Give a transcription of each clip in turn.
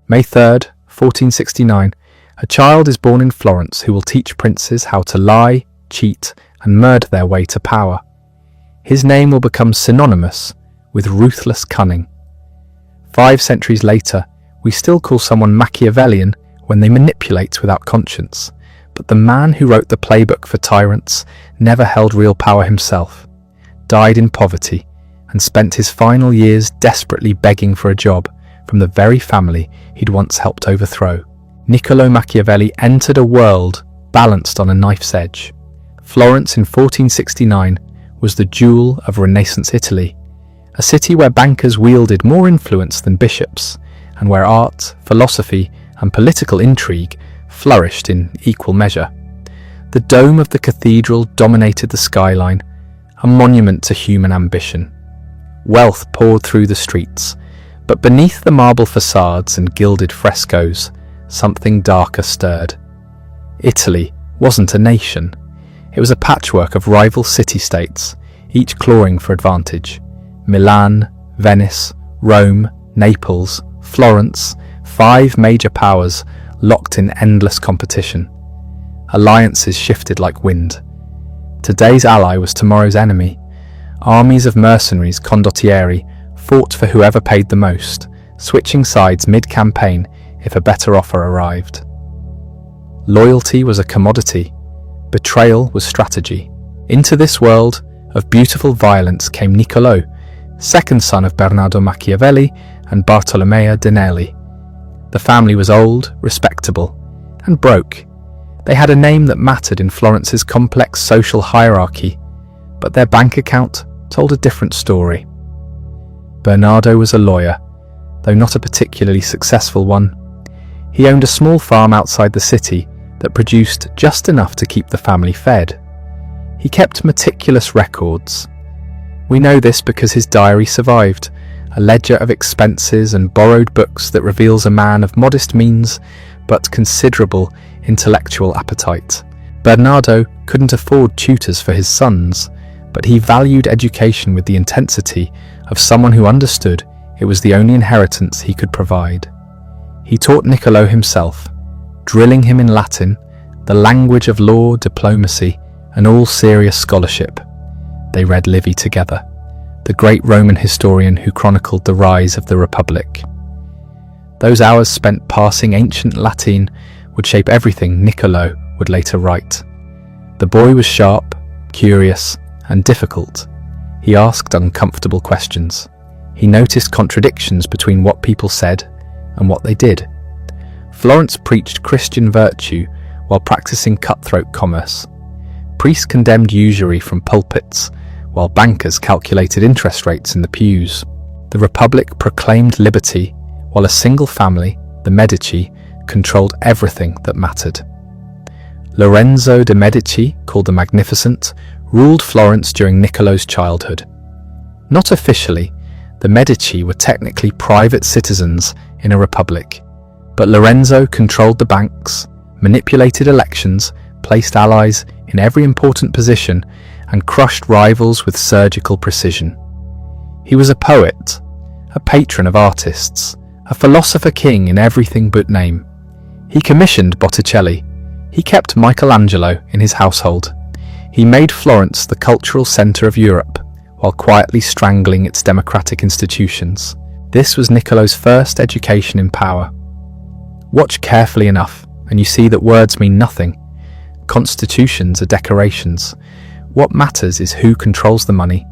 May 3rd, 1469, a child is born in Florence who will teach princes how to lie, cheat, and murder their way to power. His name will become synonymous with ruthless cunning. 5 centuries later, we still call someone Machiavellian when they manipulate without conscience, but the man who wrote the playbook for tyrants never held real power himself, died in poverty, and spent his final years desperately begging for a job from the very family he'd once helped overthrow. Niccolò Machiavelli entered a world balanced on a knife's edge. Florence in 1469 was the jewel of Renaissance Italy, a city where bankers wielded more influence than bishops, and where art, philosophy, and political intrigue flourished in equal measure. The dome of the cathedral dominated the skyline, a monument to human ambition. Wealth poured through the streets, but beneath the marble facades and gilded frescoes, something darker stirred. Italy wasn't a nation. It was a patchwork of rival city-states, each clawing for advantage. Milan, Venice, Rome, Naples, Florence, 5 major powers locked in endless competition. Alliances shifted like wind. Today's ally was tomorrow's enemy. Armies of mercenaries, condottieri, fought for whoever paid the most, switching sides mid-campaign if a better offer arrived. Loyalty was a commodity. Betrayal was strategy. Into this world of beautiful violence came Niccolò, second son of Bernardo Machiavelli and Bartolomeo de Nelli. The family was old, respectable, and broke. They had a name that mattered in Florence's complex social hierarchy, but their bank account told a different story. Bernardo was a lawyer, though not a particularly successful one. He owned a small farm outside the city that produced just enough to keep the family fed. He kept meticulous records. We know this because his diary survived, a ledger of expenses and borrowed books that reveals a man of modest means but considerable intellectual appetite. Bernardo couldn't afford tutors for his sons, but he valued education with the intensity of someone who understood it was the only inheritance he could provide. He taught Niccolò himself, drilling him in Latin, the language of law, diplomacy, and all serious scholarship. They read Livy together, the great Roman historian who chronicled the rise of the Republic. Those hours spent parsing ancient Latin would shape everything Niccolò would later write. The boy was sharp, curious, and difficult. He asked uncomfortable questions. He noticed contradictions between what people said and what they did. Florence preached Christian virtue while practicing cutthroat commerce. Priests condemned usury from pulpits, while bankers calculated interest rates in the pews. The Republic proclaimed liberty, while a single family, the Medici, controlled everything that mattered. Lorenzo de' Medici, called the Magnificent, ruled Florence during Niccolò's childhood. Not officially, the Medici were technically private citizens in a republic, but Lorenzo controlled the banks, manipulated elections, placed allies in every important position, and crushed rivals with surgical precision. He was a poet, a patron of artists, a philosopher king in everything but name. He commissioned Botticelli. He kept Michelangelo in his household. He made Florence the cultural centre of Europe, while quietly strangling its democratic institutions. This was Niccolò's first education in power. Watch carefully enough, and you see that words mean nothing. Constitutions are decorations. What matters is who controls the money,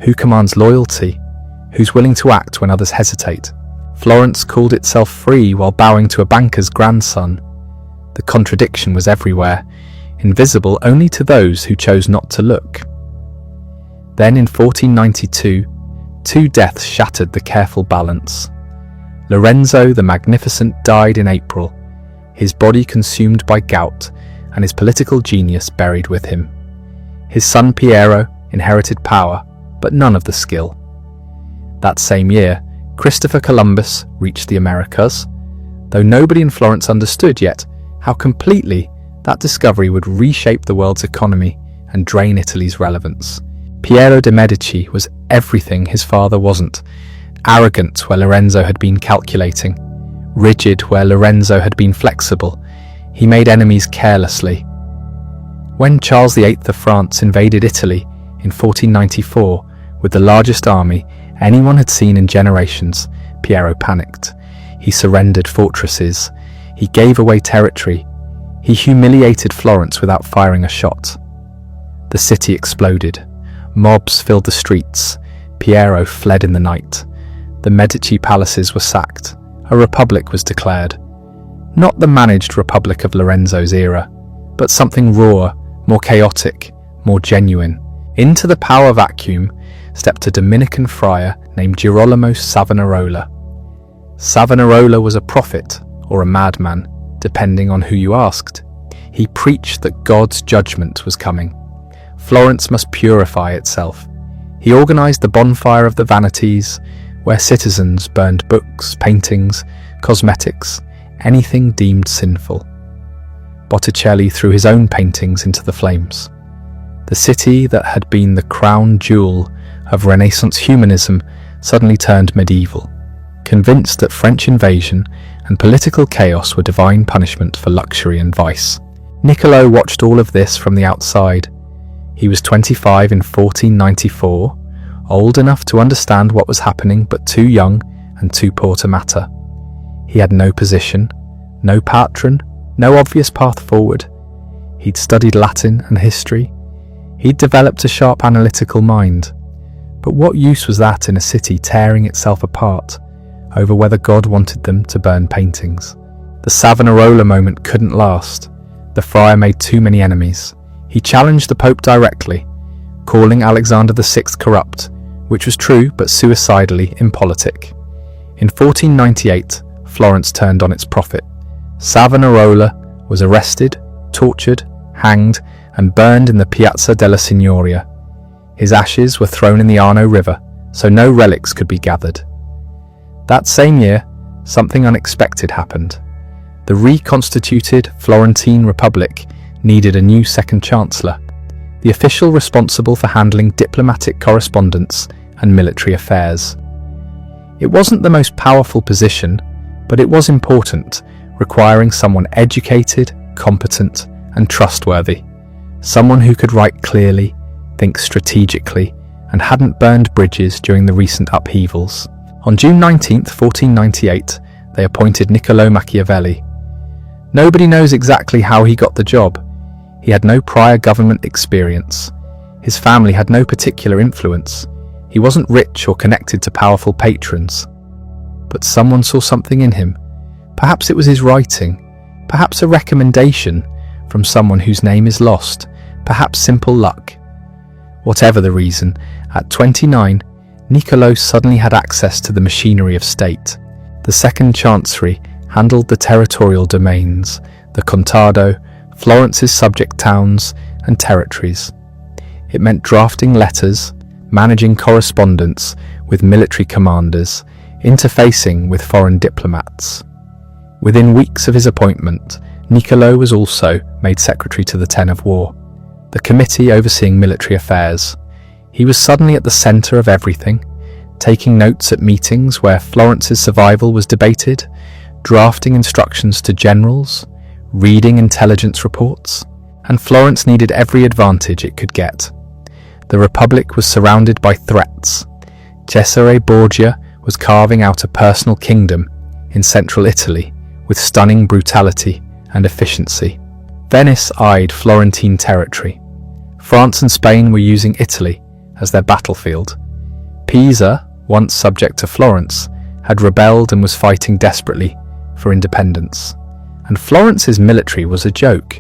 who commands loyalty, who's willing to act when others hesitate. Florence called itself free while bowing to a banker's grandson. The contradiction was everywhere, invisible only to those who chose not to look. Then in 1492, 2 deaths shattered the careful balance. Lorenzo the Magnificent died in April, his body consumed by gout and his political genius buried with him. His son Piero inherited power, but none of the skill. That same year, Christopher Columbus reached the Americas, though nobody in Florence understood yet how completely that discovery would reshape the world's economy and drain Italy's relevance. Piero de' Medici was everything his father wasn't, arrogant where Lorenzo had been calculating, Rigid where Lorenzo had been flexible, he made enemies carelessly. When Charles VIII of France invaded Italy in 1494 with the largest army anyone had seen in generations, Piero panicked. He surrendered fortresses. He gave away territory. He humiliated Florence without firing a shot. The city exploded. Mobs filled the streets. Piero fled in the night. The Medici palaces were sacked. A republic was declared. Not the managed republic of Lorenzo's era, but something rawer, more chaotic, more genuine. Into the power vacuum stepped a Dominican friar named Girolamo Savonarola. Savonarola was a prophet or a madman, depending on who you asked. He preached that God's judgment was coming. Florence must purify itself. He organized the bonfire of the vanities, where citizens burned books, paintings, cosmetics, anything deemed sinful. Botticelli threw his own paintings into the flames. The city that had been the crown jewel of Renaissance humanism suddenly turned medieval, convinced that French invasion and political chaos were divine punishment for luxury and vice. Niccolò watched all of this from the outside. He was 25 in 1494, old enough to understand what was happening but too young and too poor to matter. He had no position, no patron, no obvious path forward. He'd studied Latin and history. He'd developed a sharp analytical mind. But what use was that in a city tearing itself apart over whether God wanted them to burn paintings? The Savonarola moment couldn't last. The friar made too many enemies. He challenged the Pope directly, calling Alexander VI corrupt, which was true but suicidally impolitic. In 1498, Florence turned on its prophet. Savonarola was arrested, tortured, hanged, and burned in the Piazza della Signoria. His ashes were thrown in the Arno River, so no relics could be gathered. That same year, something unexpected happened. The reconstituted Florentine Republic needed a new second chancellor, the official responsible for handling diplomatic correspondence and military affairs. It wasn't the most powerful position, but it was important, requiring someone educated, competent, and trustworthy. Someone who could write clearly, think strategically, and hadn't burned bridges during the recent upheavals. On June 19, 1498, they appointed Niccolò Machiavelli. Nobody knows exactly how he got the job. He had no prior government experience. His family had no particular influence. He wasn't rich or connected to powerful patrons. But someone saw something in him. Perhaps it was his writing, perhaps a recommendation from someone whose name is lost, perhaps simple luck. Whatever the reason, at 29, Niccolò suddenly had access to the machinery of state. The Second Chancery handled the territorial domains, the contado, Florence's subject towns and territories. It meant drafting letters, managing correspondence with military commanders, interfacing with foreign diplomats. Within weeks of his appointment, Niccolò was also made secretary to the Ten of War, the committee overseeing military affairs. He was suddenly at the centre of everything, taking notes at meetings where Florence's survival was debated, drafting instructions to generals, reading intelligence reports, and Florence needed every advantage it could get. The Republic was surrounded by threats. Cesare Borgia was carving out a personal kingdom in central Italy with stunning brutality and efficiency. Venice eyed Florentine territory. France and Spain were using Italy as their battlefield. Pisa, once subject to Florence, had rebelled and was fighting desperately for independence. And Florence's military was a joke.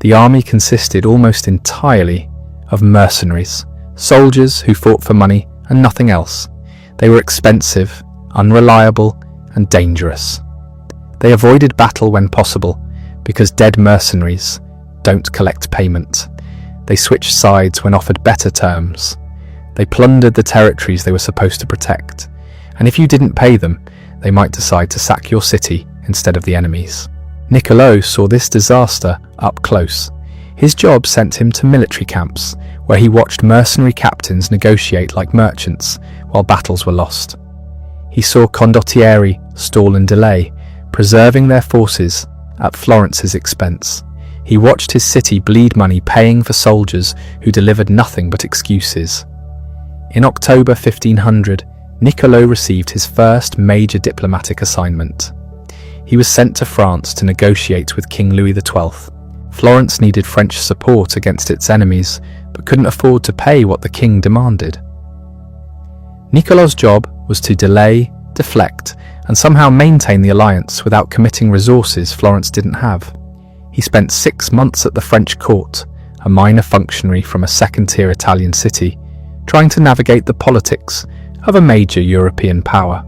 The army consisted almost entirely of mercenaries, soldiers who fought for money and nothing else. They were expensive, unreliable, and dangerous. They avoided battle when possible because dead mercenaries don't collect payment. They switched sides when offered better terms. They plundered the territories they were supposed to protect, and if you didn't pay them, they might decide to sack your city instead of the enemy's. Niccolò saw this disaster up close. His job sent him to military camps, where he watched mercenary captains negotiate like merchants while battles were lost. He saw condottieri stall and delay, preserving their forces at Florence's expense. He watched his city bleed money paying for soldiers who delivered nothing but excuses. In October 1500, Niccolò received his first major diplomatic assignment. He was sent to France to negotiate with King Louis XII. Florence needed French support against its enemies, but couldn't afford to pay what the king demanded. Niccolò's job was to delay, deflect, and somehow maintain the alliance without committing resources Florence didn't have. He spent 6 months at the French court, a minor functionary from a second-tier Italian city, trying to navigate the politics of a major European power.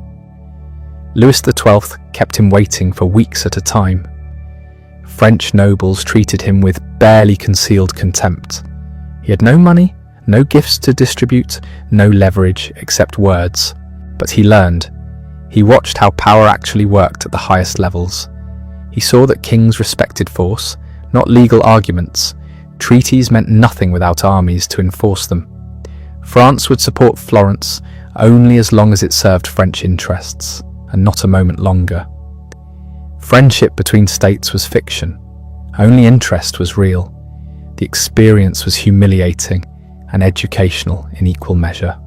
Louis XII kept him waiting for weeks at a time. French nobles treated him with barely concealed contempt. He had no money, no gifts to distribute, no leverage except words. But he learned. He watched how power actually worked at the highest levels. He saw that kings respected force, not legal arguments. Treaties meant nothing without armies to enforce them. France would support Florence only as long as it served French interests, and not a moment longer. Friendship between states was fiction. Only interest was real. The experience was humiliating and educational in equal measure.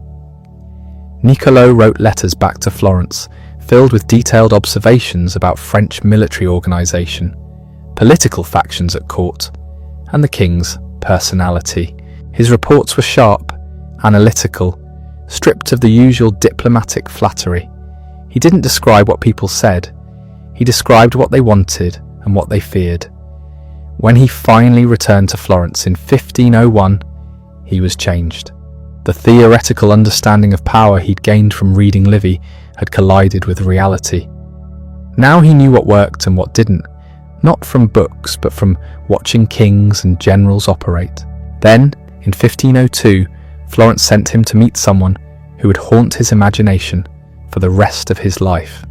Niccolò wrote letters back to Florence, filled with detailed observations about French military organization, political factions at court, and the king's personality. His reports were sharp, analytical, stripped of the usual diplomatic flattery. He didn't describe what people said. He described what they wanted and what they feared. When he finally returned to Florence in 1501, he was changed. The theoretical understanding of power he'd gained from reading Livy had collided with reality. Now he knew what worked and what didn't, not from books, but from watching kings and generals operate. Then, in 1502, Florence sent him to meet someone who would haunt his imagination for the rest of his life.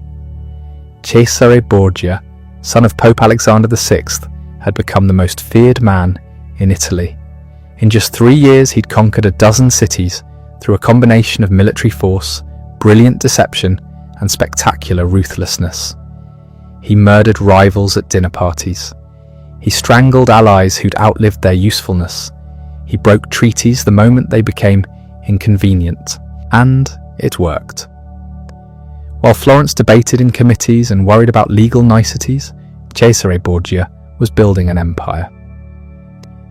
Cesare Borgia, son of Pope Alexander VI, had become the most feared man in Italy. In just 3 years, he'd conquered a dozen cities through a combination of military force, brilliant deception, and spectacular ruthlessness. He murdered rivals at dinner parties. He strangled allies who'd outlived their usefulness. He broke treaties the moment they became inconvenient. And it worked. While Florence debated in committees and worried about legal niceties, Cesare Borgia was building an empire.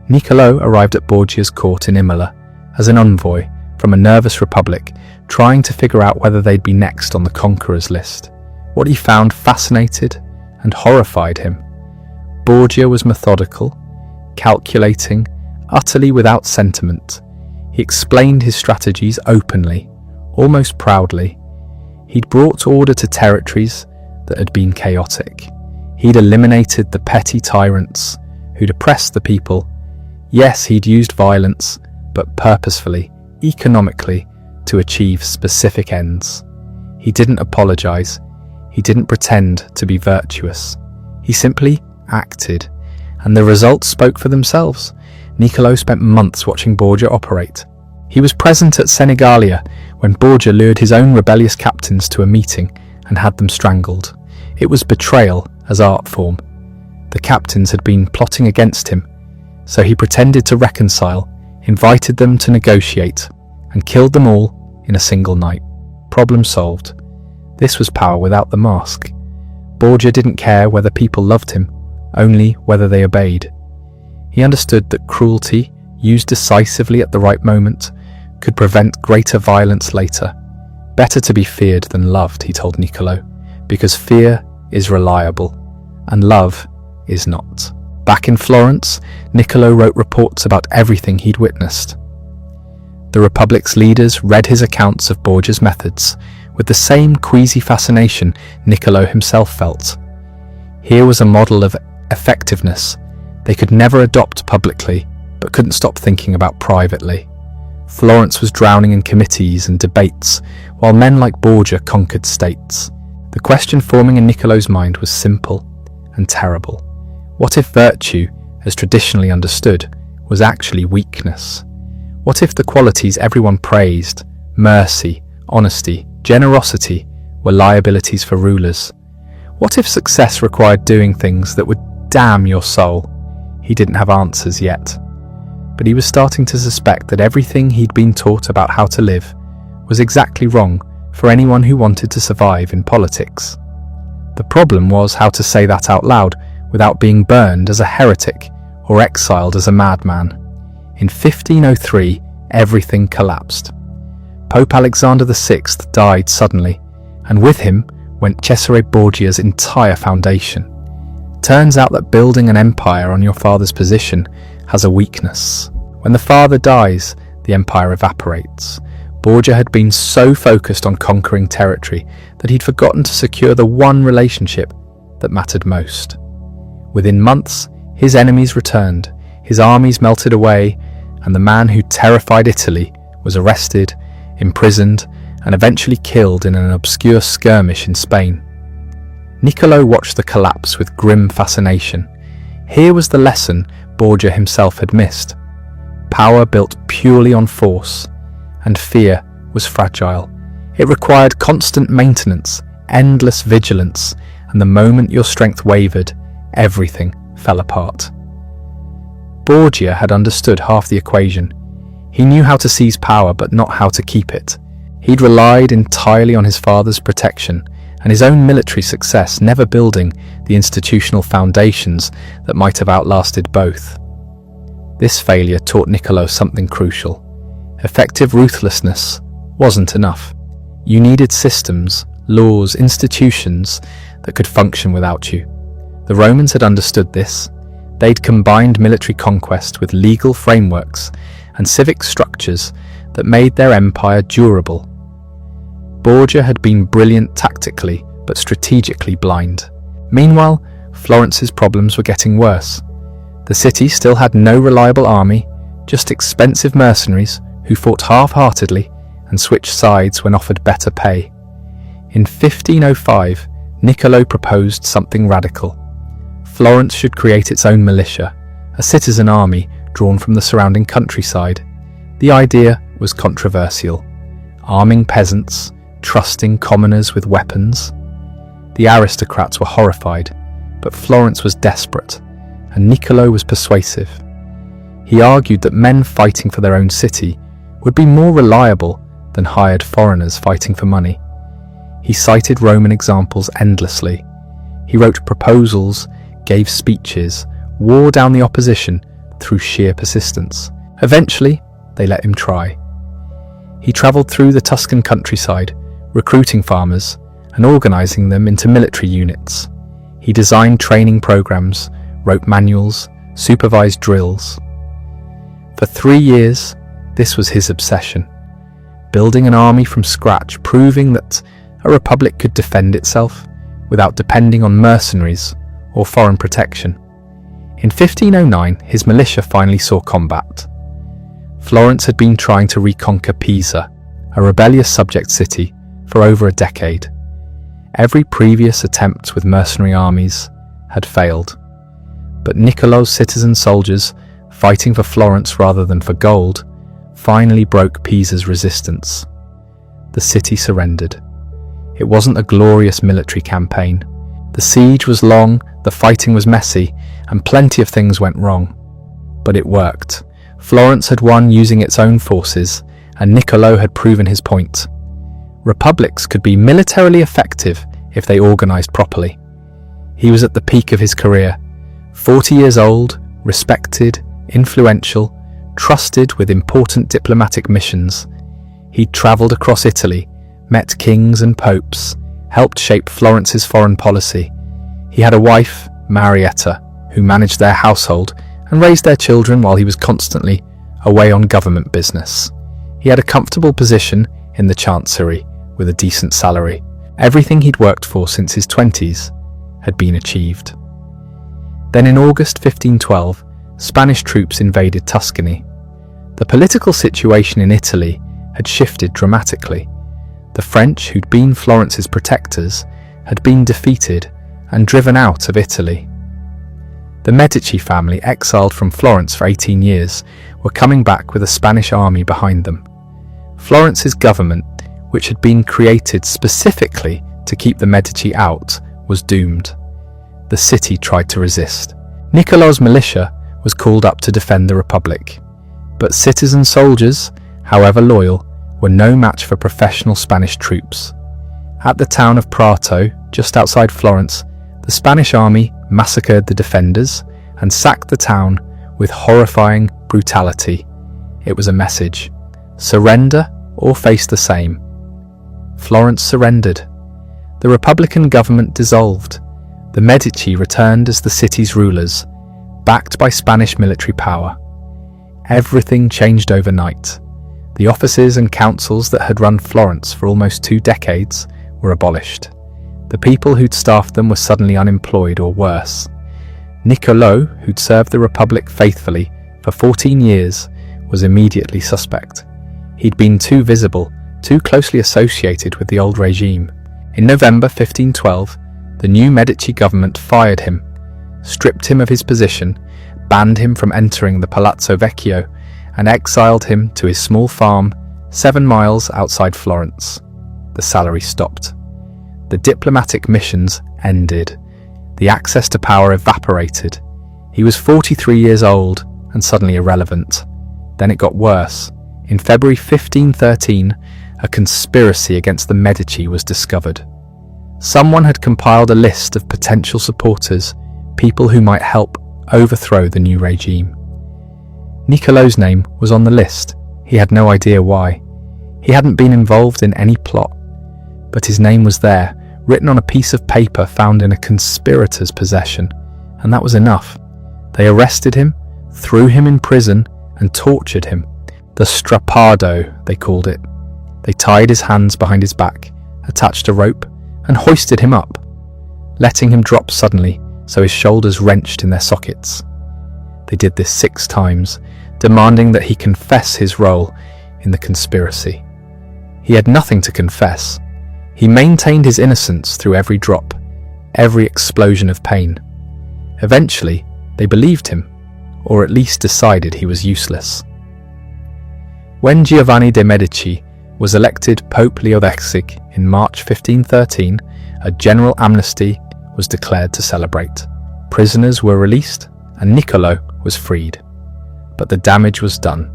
Niccolò arrived at Borgia's court in Imola as an envoy from a nervous republic, trying to figure out whether they'd be next on the conquerors list. What he found fascinated and horrified him. Borgia was methodical, calculating, utterly without sentiment. He explained his strategies openly, almost proudly. He'd brought order to territories that had been chaotic. He'd eliminated the petty tyrants who'd oppressed the people. Yes, he'd used violence, but purposefully, economically, to achieve specific ends. He didn't apologize. He didn't pretend to be virtuous. He simply acted, and the results spoke for themselves. Niccolò spent months watching Borgia operate. He was present at Senigallia when Borgia lured his own rebellious captains to a meeting and had them strangled. It was betrayal as art form. The captains had been plotting against him, so he pretended to reconcile, invited them to negotiate, and killed them all in a single night. Problem solved. This was power without the mask. Borgia didn't care whether people loved him, only whether they obeyed. He understood that cruelty, used decisively at the right moment, could prevent greater violence later. Better to be feared than loved, he told Niccolò, because fear is reliable, and love is not. Back in Florence, Niccolò wrote reports about everything he'd witnessed. The Republic's leaders read his accounts of Borgia's methods with the same queasy fascination Niccolò himself felt. Here was a model of effectiveness they could never adopt publicly, but couldn't stop thinking about privately. Florence was drowning in committees and debates, while men like Borgia conquered states. The question forming in Niccolò's mind was simple and terrible. What if virtue, as traditionally understood, was actually weakness? What if the qualities everyone praised, mercy, honesty, generosity, were liabilities for rulers? What if success required doing things that would damn your soul? He didn't have answers yet, but he was starting to suspect that everything he'd been taught about how to live was exactly wrong for anyone who wanted to survive in politics. The problem was how to say that out loud without being burned as a heretic or exiled as a madman. In 1503, everything collapsed. Pope Alexander VI died suddenly, and with him went Cesare Borgia's entire foundation. Turns out that building an empire on your father's position has a weakness. When the father dies, the empire evaporates. Borgia had been so focused on conquering territory that he'd forgotten to secure the one relationship that mattered most. Within months, his enemies returned, his armies melted away, and the man who terrified Italy was arrested, imprisoned, and eventually killed in an obscure skirmish in Spain. Niccolò watched the collapse with grim fascination. Here was the lesson Borgia himself had missed. Power built purely on force, and fear was fragile. It required constant maintenance, endless vigilance, and the moment your strength wavered, everything fell apart. Borgia had understood half the equation. He knew how to seize power, but not how to keep it. He'd relied entirely on his father's protection and his own military success, never building the institutional foundations that might have outlasted both. This failure taught Niccolò something crucial. Effective ruthlessness wasn't enough. You needed systems, laws, institutions that could function without you. The Romans had understood this. They'd combined military conquest with legal frameworks and civic structures that made their empire durable. Borgia had been brilliant tactically, but strategically blind. Meanwhile, Florence's problems were getting worse. The city still had no reliable army, just expensive mercenaries who fought half-heartedly and switched sides when offered better pay. In 1505, Niccolò proposed something radical. Florence should create its own militia, a citizen army drawn from the surrounding countryside. The idea was controversial. Arming peasants, trusting commoners with weapons. The aristocrats were horrified, but Florence was desperate, and Niccolò was persuasive. He argued that men fighting for their own city would be more reliable than hired foreigners fighting for money. He cited Roman examples endlessly. He wrote proposals, gave speeches, wore down the opposition through sheer persistence. Eventually, they let him try. He travelled through the Tuscan countryside, recruiting farmers and organising them into military units. He designed training programs, wrote manuals, supervised drills. For 3 years, this was his obsession. Building an army from scratch, proving that a republic could defend itself without depending on mercenaries or foreign protection. In 1509, his militia finally saw combat. Florence had been trying to reconquer Pisa, a rebellious subject city, for over a decade. Every previous attempt with mercenary armies had failed. But Niccolò's citizen soldiers, fighting for Florence rather than for gold, finally broke Pisa's resistance. The city surrendered. It wasn't a glorious military campaign. The siege was long, the fighting was messy, and plenty of things went wrong. But it worked. Florence had won using its own forces, and Niccolò had proven his point. Republics could be militarily effective if they organised properly. He was at the peak of his career, 40 years old, respected, influential, trusted with important diplomatic missions. He'd travelled across Italy, met kings and popes, helped shape Florence's foreign policy. He had a wife, Marietta, who managed their household and raised their children while he was constantly away on government business. He had a comfortable position in the chancery with a decent salary. Everything he'd worked for since his 20s had been achieved. Then in August 1512, Spanish troops invaded Tuscany. The political situation in Italy had shifted dramatically. The French, who'd been Florence's protectors, had been defeated and driven out of Italy. The Medici family, exiled from Florence for 18 years, were coming back with a Spanish army behind them. Florence's government, which had been created specifically to keep the Medici out, was doomed. The city tried to resist. Niccolò's militia was called up to defend the Republic. But citizen soldiers, however loyal, were no match for professional Spanish troops. At the town of Prato, just outside Florence, the Spanish army massacred the defenders and sacked the town with horrifying brutality. It was a message: surrender or face the same. Florence surrendered. The Republican government dissolved. The Medici returned as the city's rulers, backed by Spanish military power. Everything changed overnight. The offices and councils that had run Florence for almost 2 decades were abolished. The people who'd staffed them were suddenly unemployed or worse. Niccolò, who'd served the Republic faithfully for 14 years, was immediately suspect. He'd been too visible, too closely associated with the old regime. In November 1512, the new Medici government fired him, stripped him of his position, banned him from entering the Palazzo Vecchio, and exiled him to his small farm 7 miles outside Florence. The salary stopped. The diplomatic missions ended. The access to power evaporated. He was 43 years old and suddenly irrelevant. Then it got worse. In February 1513, a conspiracy against the Medici was discovered. Someone had compiled a list of potential supporters, people who might help overthrow the new regime. Niccolò's name was on the list. He had no idea why. He hadn't been involved in any plot. But his name was there, written on a piece of paper found in a conspirator's possession, and that was enough. They arrested him, threw him in prison, and tortured him. The strappado, they called it. They tied his hands behind his back, attached a rope, and hoisted him up, letting him drop suddenly so his shoulders wrenched in their sockets. They did this 6 times, demanding that he confess his role in the conspiracy. He had nothing to confess. He maintained his innocence through every drop, every explosion of pain. Eventually, they believed him, or at least decided he was useless. When Giovanni de' Medici was elected Pope Leo X in March 1513, a general amnesty was declared to celebrate. Prisoners were released, and Niccolò was freed. But the damage was done.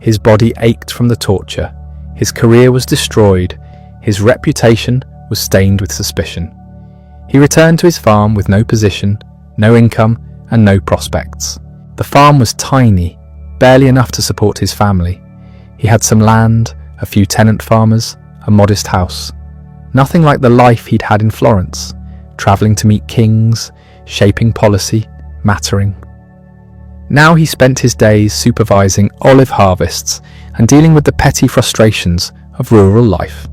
His body ached from the torture, his career was destroyed, his reputation was stained with suspicion. He returned to his farm with no position, no income, and no prospects. The farm was tiny, barely enough to support his family. He had some land, a few tenant farmers, a modest house. Nothing like the life he'd had in Florence, travelling to meet kings, shaping policy, mattering. Now he spent his days supervising olive harvests and dealing with the petty frustrations of rural life.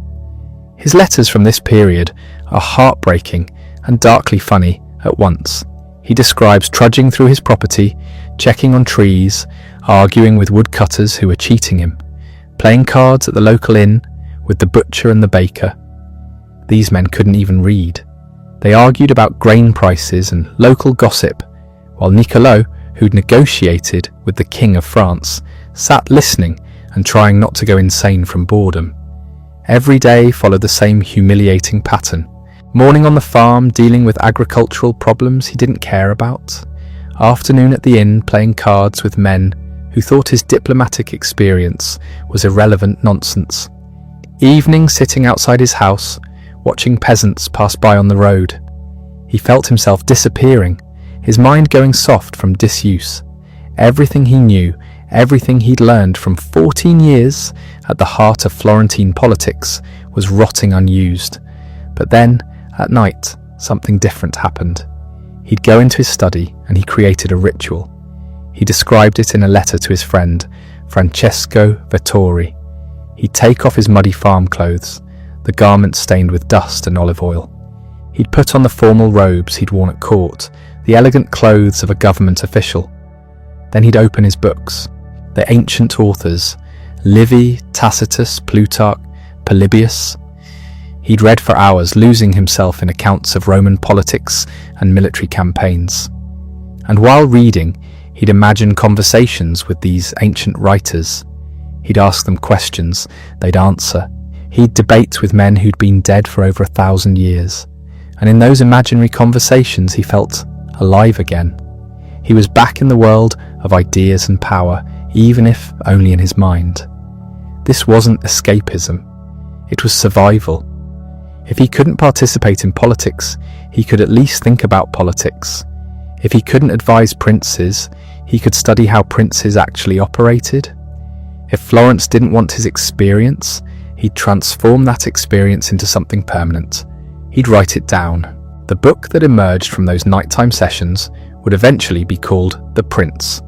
His letters from this period are heartbreaking and darkly funny at once. He describes trudging through his property, checking on trees, arguing with woodcutters who were cheating him, playing cards at the local inn with the butcher and the baker. These men couldn't even read. They argued about grain prices and local gossip, while Niccolò, who'd negotiated with the King of France, sat listening and trying not to go insane from boredom. Every day followed the same humiliating pattern. Morning on the farm, dealing with agricultural problems he didn't care about. Afternoon at the inn, playing cards with men who thought his diplomatic experience was irrelevant nonsense. Evening, sitting outside his house, watching peasants pass by on the road. He felt himself disappearing, his mind going soft from disuse. Everything he knew, everything he'd learned from 14 years at the heart of Florentine politics was rotting unused. But then, at night, something different happened. He'd go into his study and he created a ritual. He described it in a letter to his friend, Francesco Vettori. He'd take off his muddy farm clothes, the garments stained with dust and olive oil. He'd put on the formal robes he'd worn at court, the elegant clothes of a government official. Then he'd open his books, the ancient authors, Livy, Tacitus, Plutarch, Polybius. He'd read for hours, losing himself in accounts of Roman politics and military campaigns. And while reading, he'd imagine conversations with these ancient writers. He'd ask them questions, they'd answer. He'd debate with men who'd been dead for over 1,000 years. and in those imaginary conversations he felt alive again. He was back in the world of ideas and power, even if only in his mind. This wasn't escapism, it was survival. If he couldn't participate in politics, he could at least think about politics. If he couldn't advise princes, he could study how princes actually operated. If Florence didn't want his experience, he'd transform that experience into something permanent. He'd write it down. The book that emerged from those nighttime sessions would eventually be called The Prince,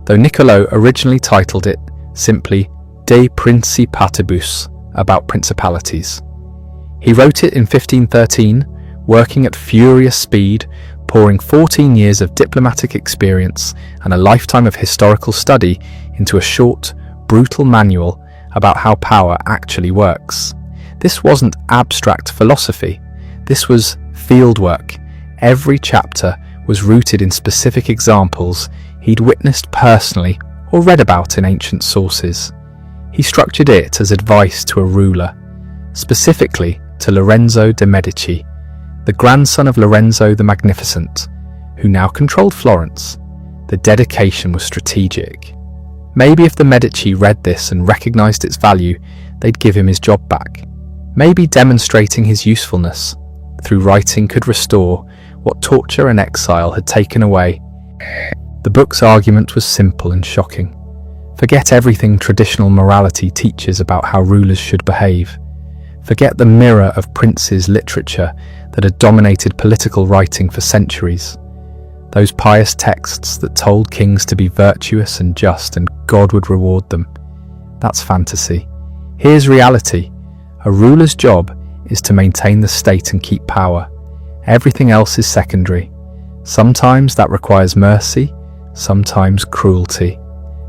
though Niccolò originally titled it simply De Principatibus, about principalities. He wrote it in 1513, working at furious speed, pouring 14 years of diplomatic experience and a lifetime of historical study into a short, brutal manual about how power actually works. This wasn't abstract philosophy, this was fieldwork. Every chapter was rooted in specific examples he'd witnessed personally or read about in ancient sources. He structured it as advice to a ruler, specifically to Lorenzo de' Medici, the grandson of Lorenzo the Magnificent, who now controlled Florence. The dedication was strategic. Maybe if the Medici read this and recognized its value, they'd give him his job back. Maybe demonstrating his usefulness through writing could restore what torture and exile had taken away. The book's argument was simple and shocking. Forget everything traditional morality teaches about how rulers should behave. Forget the mirror of princes' literature that had dominated political writing for centuries. Those pious texts that told kings to be virtuous and just and God would reward them. That's fantasy. Here's reality. A ruler's job is to maintain the state and keep power. Everything else is secondary. Sometimes that requires mercy, sometimes cruelty,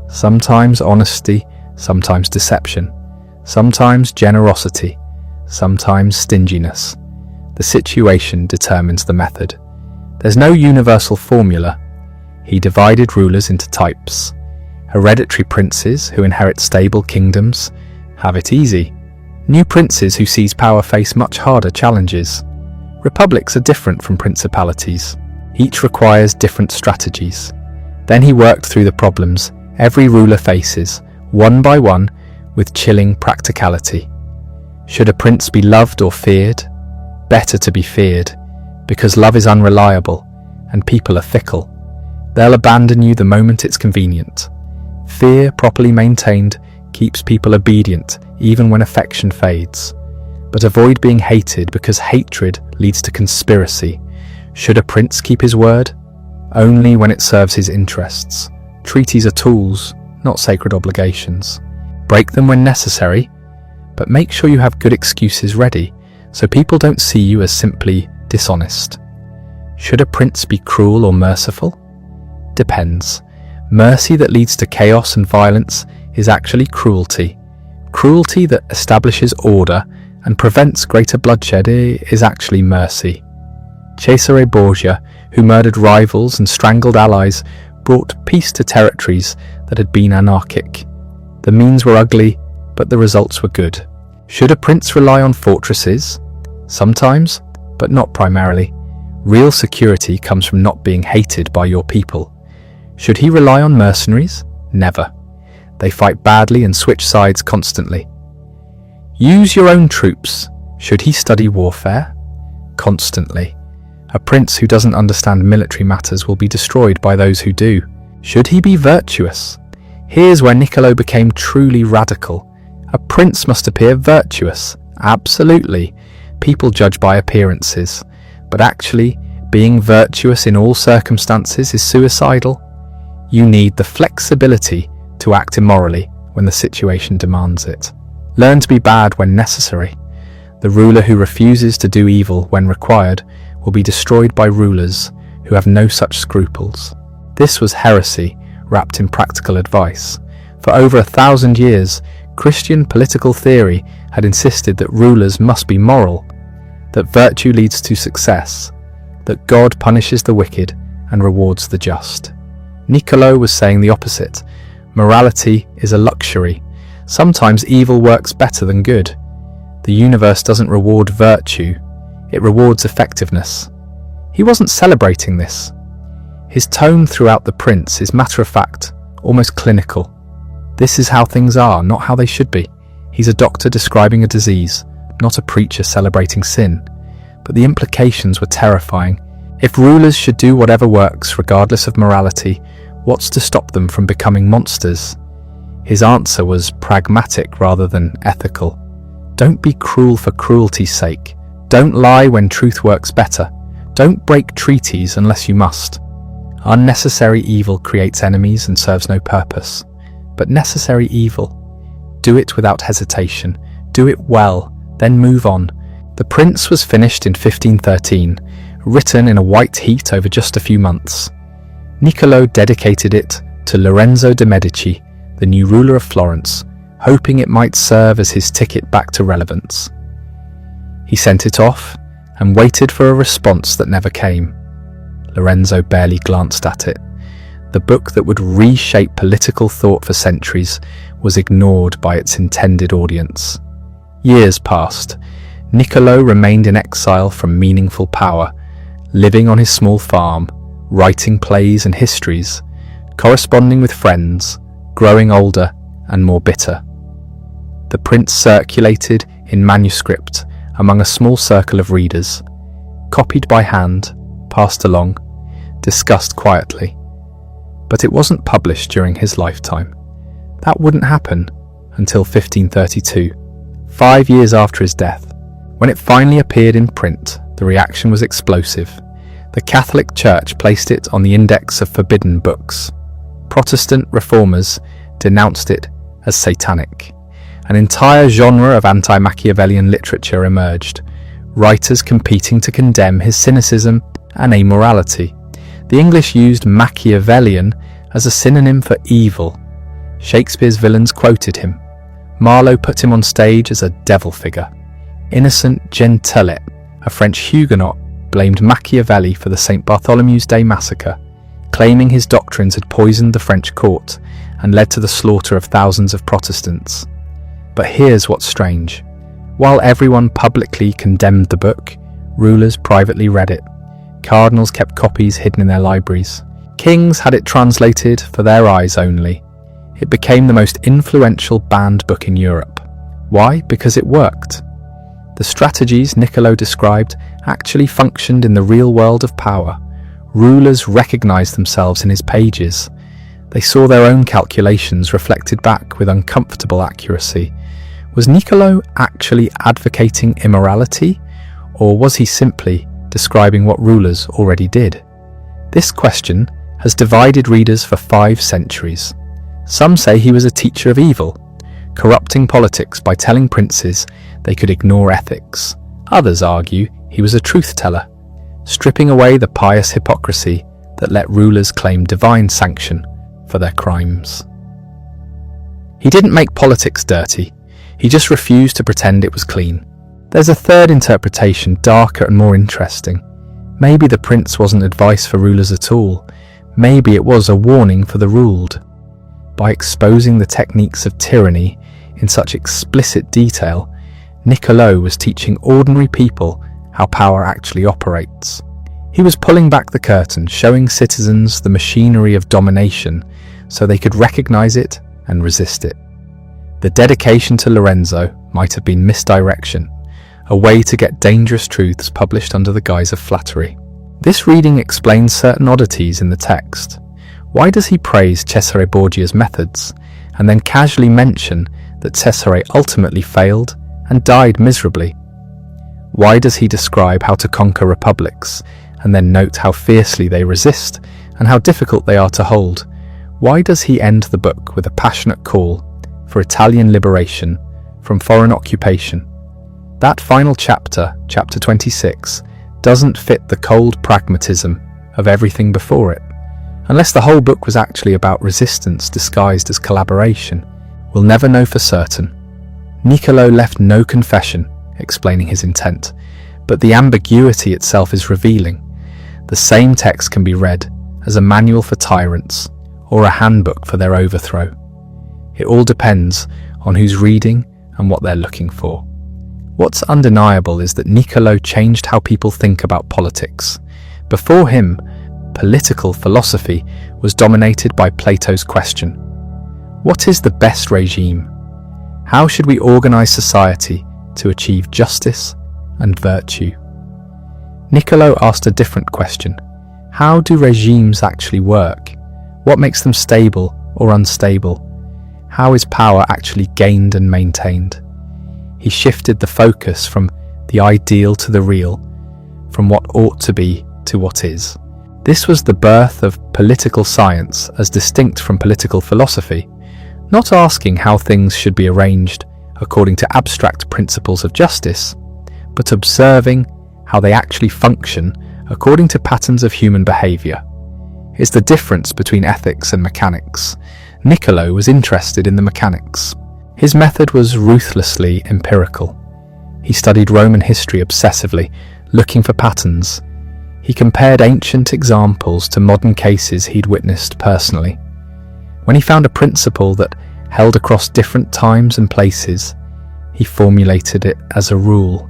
sometimes honesty, sometimes deception, sometimes generosity, sometimes stinginess. The situation determines the method. There's no universal formula. He divided rulers into types. Hereditary princes who inherit stable kingdoms have it easy. New princes who seize power face much harder challenges. Republics are different from principalities. Each requires different strategies. Then he worked through the problems every ruler faces, one by one, with chilling practicality. Should a prince be loved or feared? Better to be feared, because love is unreliable, and people are fickle. They'll abandon you the moment it's convenient. Fear, properly maintained, keeps people obedient, even when affection fades. But avoid being hated, because hatred leads to conspiracy. Should a prince keep his word? Only when it serves his interests. Treaties are tools, not sacred obligations. Break them when necessary, but make sure you have good excuses ready, so people don't see you as simply dishonest. Should a prince be cruel or merciful? Depends. Mercy that leads to chaos and violence is actually cruelty. Cruelty that establishes order and prevents greater bloodshed is actually mercy. Cesare Borgia, who murdered rivals and strangled allies, brought peace to territories that had been anarchic. The means were ugly, but the results were good. Should a prince rely on fortresses? Sometimes, but not primarily. Real security comes from not being hated by your people. Should he rely on mercenaries? Never. They fight badly and switch sides constantly. Use your own troops. Should he study warfare? Constantly. A prince who doesn't understand military matters will be destroyed by those who do. Should he be virtuous? Here's where Niccolò became truly radical. A prince must appear virtuous. Absolutely. People judge by appearances. But actually, being virtuous in all circumstances is suicidal. You need the flexibility to act immorally when the situation demands it. Learn to be bad when necessary. The ruler who refuses to do evil when required will be destroyed by rulers who have no such scruples. This was heresy wrapped in practical advice. For over 1,000 years, Christian political theory had insisted that rulers must be moral, that virtue leads to success, that God punishes the wicked and rewards the just. Niccolò was saying the opposite. Morality is a luxury. Sometimes evil works better than good. The universe doesn't reward virtue, It rewards effectiveness. He wasn't celebrating this. His tone throughout The Prince is matter-of-fact, almost clinical. This is how things are, not how they should be. He's a doctor describing a disease, not a preacher celebrating sin. But the implications were terrifying. If rulers should do whatever works regardless of morality, what's to stop them from becoming monsters? His answer was pragmatic rather than ethical. Don't be cruel for cruelty's sake. Don't lie when truth works better. Don't break treaties unless you must. Unnecessary evil creates enemies and serves no purpose. But necessary evil, do it without hesitation. Do it well, then move on. The Prince was finished in 1513, written in a white heat over just a few months. Niccolò dedicated it to Lorenzo de' Medici, the new ruler of Florence, hoping it might serve as his ticket back to relevance. He sent it off and waited for a response that never came. Lorenzo barely glanced at it. The book that would reshape political thought for centuries was ignored by its intended audience. Years passed. Niccolò remained in exile from meaningful power, living on his small farm, writing plays and histories, corresponding with friends, growing older and more bitter. The Prince circulated in manuscript among a small circle of readers, copied by hand, passed along, discussed quietly. But it wasn't published during his lifetime. That wouldn't happen until 1532, 5 years after his death. When it finally appeared in print, the reaction was explosive. The Catholic Church placed it on the index of forbidden books. Protestant reformers denounced it as satanic. An entire genre of anti-Machiavellian literature emerged, writers competing to condemn his cynicism and amorality. The English used Machiavellian as a synonym for evil. Shakespeare's villains quoted him. Marlowe put him on stage as a devil figure. Innocent Gentelet, a French Huguenot, blamed Machiavelli for the St. Bartholomew's Day massacre, claiming his doctrines had poisoned the French court and led to the slaughter of thousands of Protestants. But here's what's strange. While everyone publicly condemned the book, rulers privately read it. Cardinals kept copies hidden in their libraries. Kings had it translated for their eyes only. It became the most influential banned book in Europe. Why? Because it worked. The strategies Niccolò described actually functioned in the real world of power. Rulers recognized themselves in his pages. They saw their own calculations reflected back with uncomfortable accuracy. Was Niccolò actually advocating immorality, or was he simply describing what rulers already did? This question has divided readers for 5 centuries. Some say he was a teacher of evil, corrupting politics by telling princes they could ignore ethics. Others argue he was a truth-teller, stripping away the pious hypocrisy that let rulers claim divine sanction for their crimes. He didn't make politics dirty, he just refused to pretend it was clean. There's a third interpretation, darker and more interesting. Maybe the prince wasn't advice for rulers at all. Maybe it was a warning for the ruled. By exposing the techniques of tyranny in such explicit detail, Niccolò was teaching ordinary people how power actually operates. He was pulling back the curtain, showing citizens the machinery of domination so they could recognize it and resist it. The dedication to Lorenzo might have been misdirection, a way to get dangerous truths published under the guise of flattery. This reading explains certain oddities in the text. Why does he praise Cesare Borgia's methods and then casually mention that Cesare ultimately failed and died miserably? Why does he describe how to conquer republics and then note how fiercely they resist and how difficult they are to hold? Why does he end the book with a passionate call for Italian liberation from foreign occupation? That final chapter, chapter 26, doesn't fit the cold pragmatism of everything before it. Unless the whole book was actually about resistance disguised as collaboration, we'll never know for certain. Niccolò left no confession explaining his intent, but the ambiguity itself is revealing. The same text can be read as a manual for tyrants or a handbook for their overthrow. It all depends on who's reading and what they're looking for. What's undeniable is that Niccolò changed how people think about politics. Before him, political philosophy was dominated by Plato's question: what is the best regime? How should we organize society to achieve justice and virtue? Niccolò asked a different question: how do regimes actually work? What makes them stable or unstable? How is power actually gained and maintained? He shifted the focus from the ideal to the real, from what ought to be to what is. This was the birth of political science as distinct from political philosophy, not asking how things should be arranged according to abstract principles of justice, but observing how they actually function according to patterns of human behaviour. It's the difference between ethics and mechanics. Niccolò was interested in the mechanics. His method was ruthlessly empirical. He studied Roman history obsessively, looking for patterns. He compared ancient examples to modern cases he'd witnessed personally. When he found a principle that held across different times and places, he formulated it as a rule.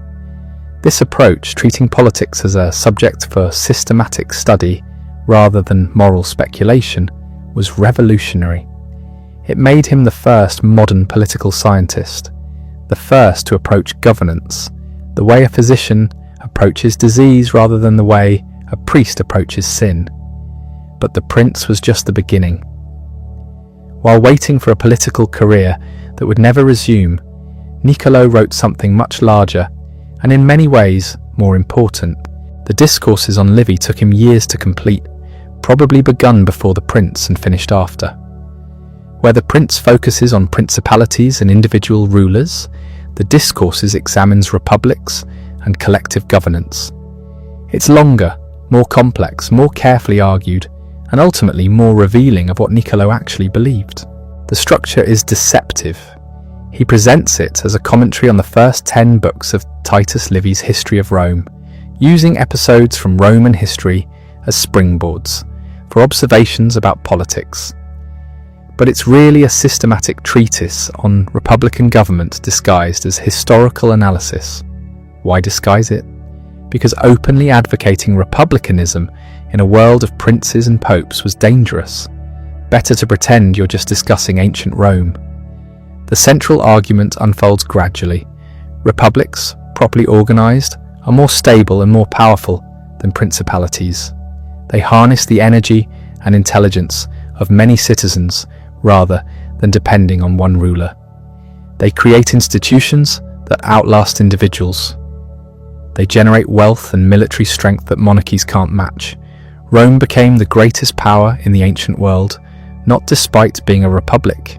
This approach, treating politics as a subject for systematic study rather than moral speculation, was revolutionary. It made him the first modern political scientist, the first to approach governance, the way a physician approaches disease rather than the way a priest approaches sin. But the prince was just the beginning. While waiting for a political career that would never resume, Niccolò wrote something much larger and in many ways more important. The discourses on Livy took him years to complete, probably begun before the prince and finished after. Where the prince focuses on principalities and individual rulers, the discourses examines republics and collective governance. It's longer, more complex, more carefully argued, and ultimately more revealing of what Niccolò actually believed. The structure is deceptive. He presents it as a commentary on the first 10 books of Titus Livy's History of Rome, using episodes from Roman history as springboards for observations about politics. But it's really a systematic treatise on republican government disguised as historical analysis. Why disguise it? Because openly advocating republicanism in a world of princes and popes was dangerous. Better to pretend you're just discussing ancient Rome. The central argument unfolds gradually. Republics, properly organized, are more stable and more powerful than principalities. They harness the energy and intelligence of many citizens rather than depending on one ruler. They create institutions that outlast individuals. They generate wealth and military strength that monarchies can't match. Rome became the greatest power in the ancient world, not despite being a republic,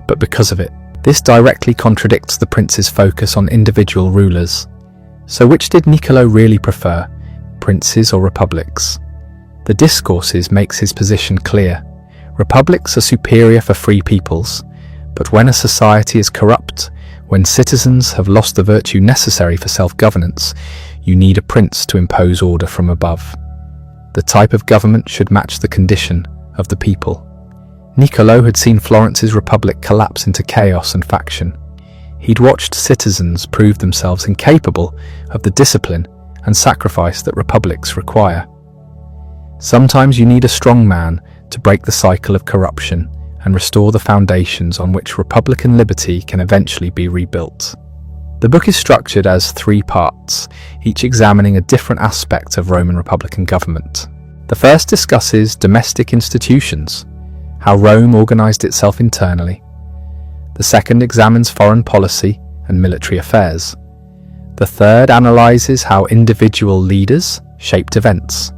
but because of it. This directly contradicts the prince's focus on individual rulers. So which did Niccolò really prefer, princes or republics? The discourses makes his position clear. Republics are superior for free peoples, but when a society is corrupt, when citizens have lost the virtue necessary for self-governance, you need a prince to impose order from above. The type of government should match the condition of the people. Niccolò had seen Florence's republic collapse into chaos and faction. He'd watched citizens prove themselves incapable of the discipline and sacrifice that republics require. Sometimes you need a strong man to break the cycle of corruption and restore the foundations on which republican liberty can eventually be rebuilt. The book is structured as 3 parts, each examining a different aspect of Roman republican government. The first discusses domestic institutions, how Rome organized itself internally. The second examines foreign policy and military affairs. The third analyzes how individual leaders shaped events.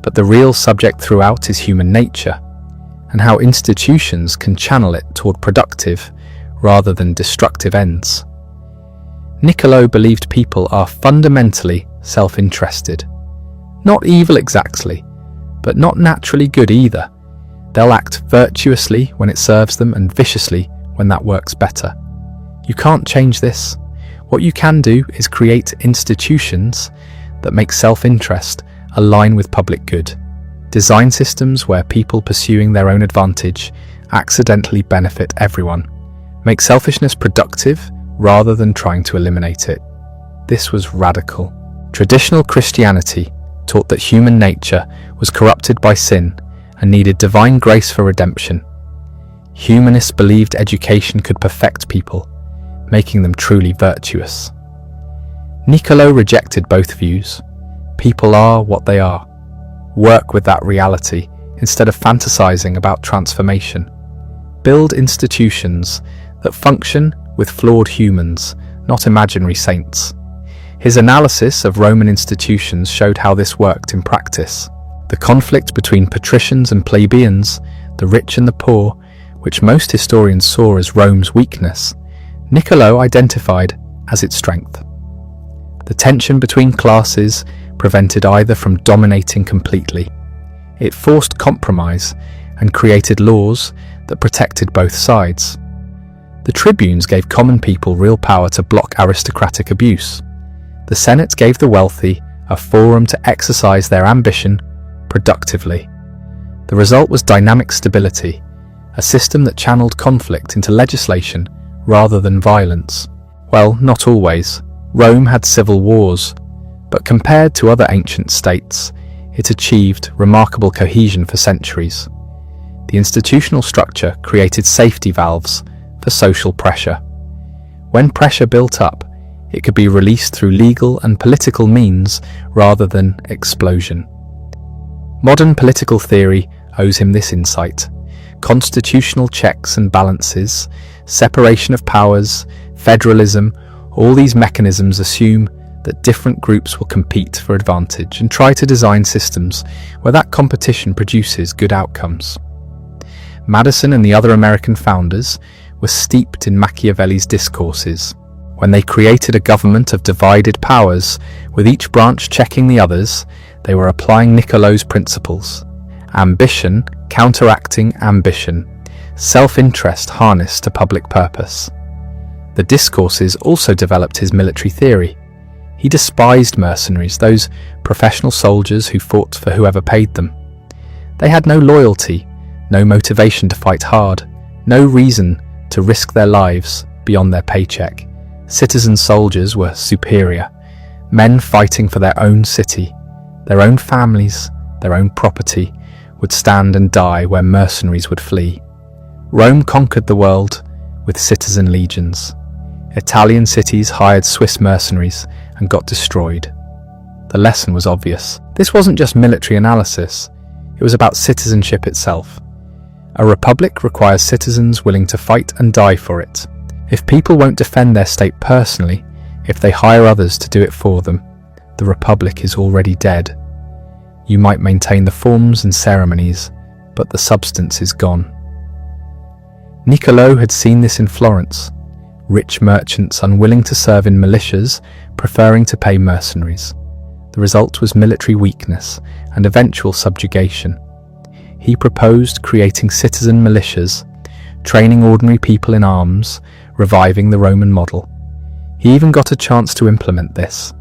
But the real subject throughout is human nature, and how institutions can channel it toward productive rather than destructive ends. Niccolò believed people are fundamentally self-interested. Not evil exactly, but not naturally good either. They'll act virtuously when it serves them and viciously when that works better. You can't change this. What you can do is create institutions that make self-interest align with public good. Design systems where people pursuing their own advantage accidentally benefit everyone. Make selfishness productive rather than trying to eliminate it. This was radical. Traditional Christianity taught that human nature was corrupted by sin and needed divine grace for redemption. Humanists believed education could perfect people, making them truly virtuous. Niccolò rejected both views. People are what they are. Work with that reality instead of fantasizing about transformation. Build institutions that function with flawed humans, not imaginary saints. His analysis of Roman institutions showed how this worked in practice. The conflict between patricians and plebeians, the rich and the poor, which most historians saw as Rome's weakness, Niccolò identified as its strength. The tension between classes prevented either from dominating completely. It forced compromise and created laws that protected both sides. The tribunes gave common people real power to block aristocratic abuse. The Senate gave the wealthy a forum to exercise their ambition productively. The result was dynamic stability, a system that channeled conflict into legislation rather than violence. Well, not always. Rome had civil wars, but compared to other ancient states, it achieved remarkable cohesion for centuries. The institutional structure created safety valves for social pressure. When pressure built up, it could be released through legal and political means rather than explosion. Modern political theory owes him this insight. Constitutional checks and balances, separation of powers, federalism, all these mechanisms assume that different groups will compete for advantage and try to design systems where that competition produces good outcomes. Madison and the other American founders were steeped in Machiavelli's discourses. When they created a government of divided powers, with each branch checking the others, they were applying Niccolò's principles. Ambition counteracting ambition, self-interest harnessed to public purpose. The discourses also developed his military theory. He despised mercenaries, those professional soldiers who fought for whoever paid them. They had no loyalty, no motivation to fight hard, no reason to risk their lives beyond their paycheck. Citizen soldiers were superior, men fighting for their own city, their own families, their own property, would stand and die where mercenaries would flee. Rome conquered the world with citizen legions. Italian cities hired Swiss mercenaries and got destroyed. The lesson was obvious. This wasn't just military analysis, it was about citizenship itself. A republic requires citizens willing to fight and die for it. If people won't defend their state personally, if they hire others to do it for them, the republic is already dead. You might maintain the forms and ceremonies, but the substance is gone. Niccolò had seen this in Florence. Rich merchants unwilling to serve in militias, preferring to pay mercenaries. The result was military weakness and eventual subjugation. He proposed creating citizen militias, training ordinary people in arms, reviving the Roman model. He even got a chance to implement this.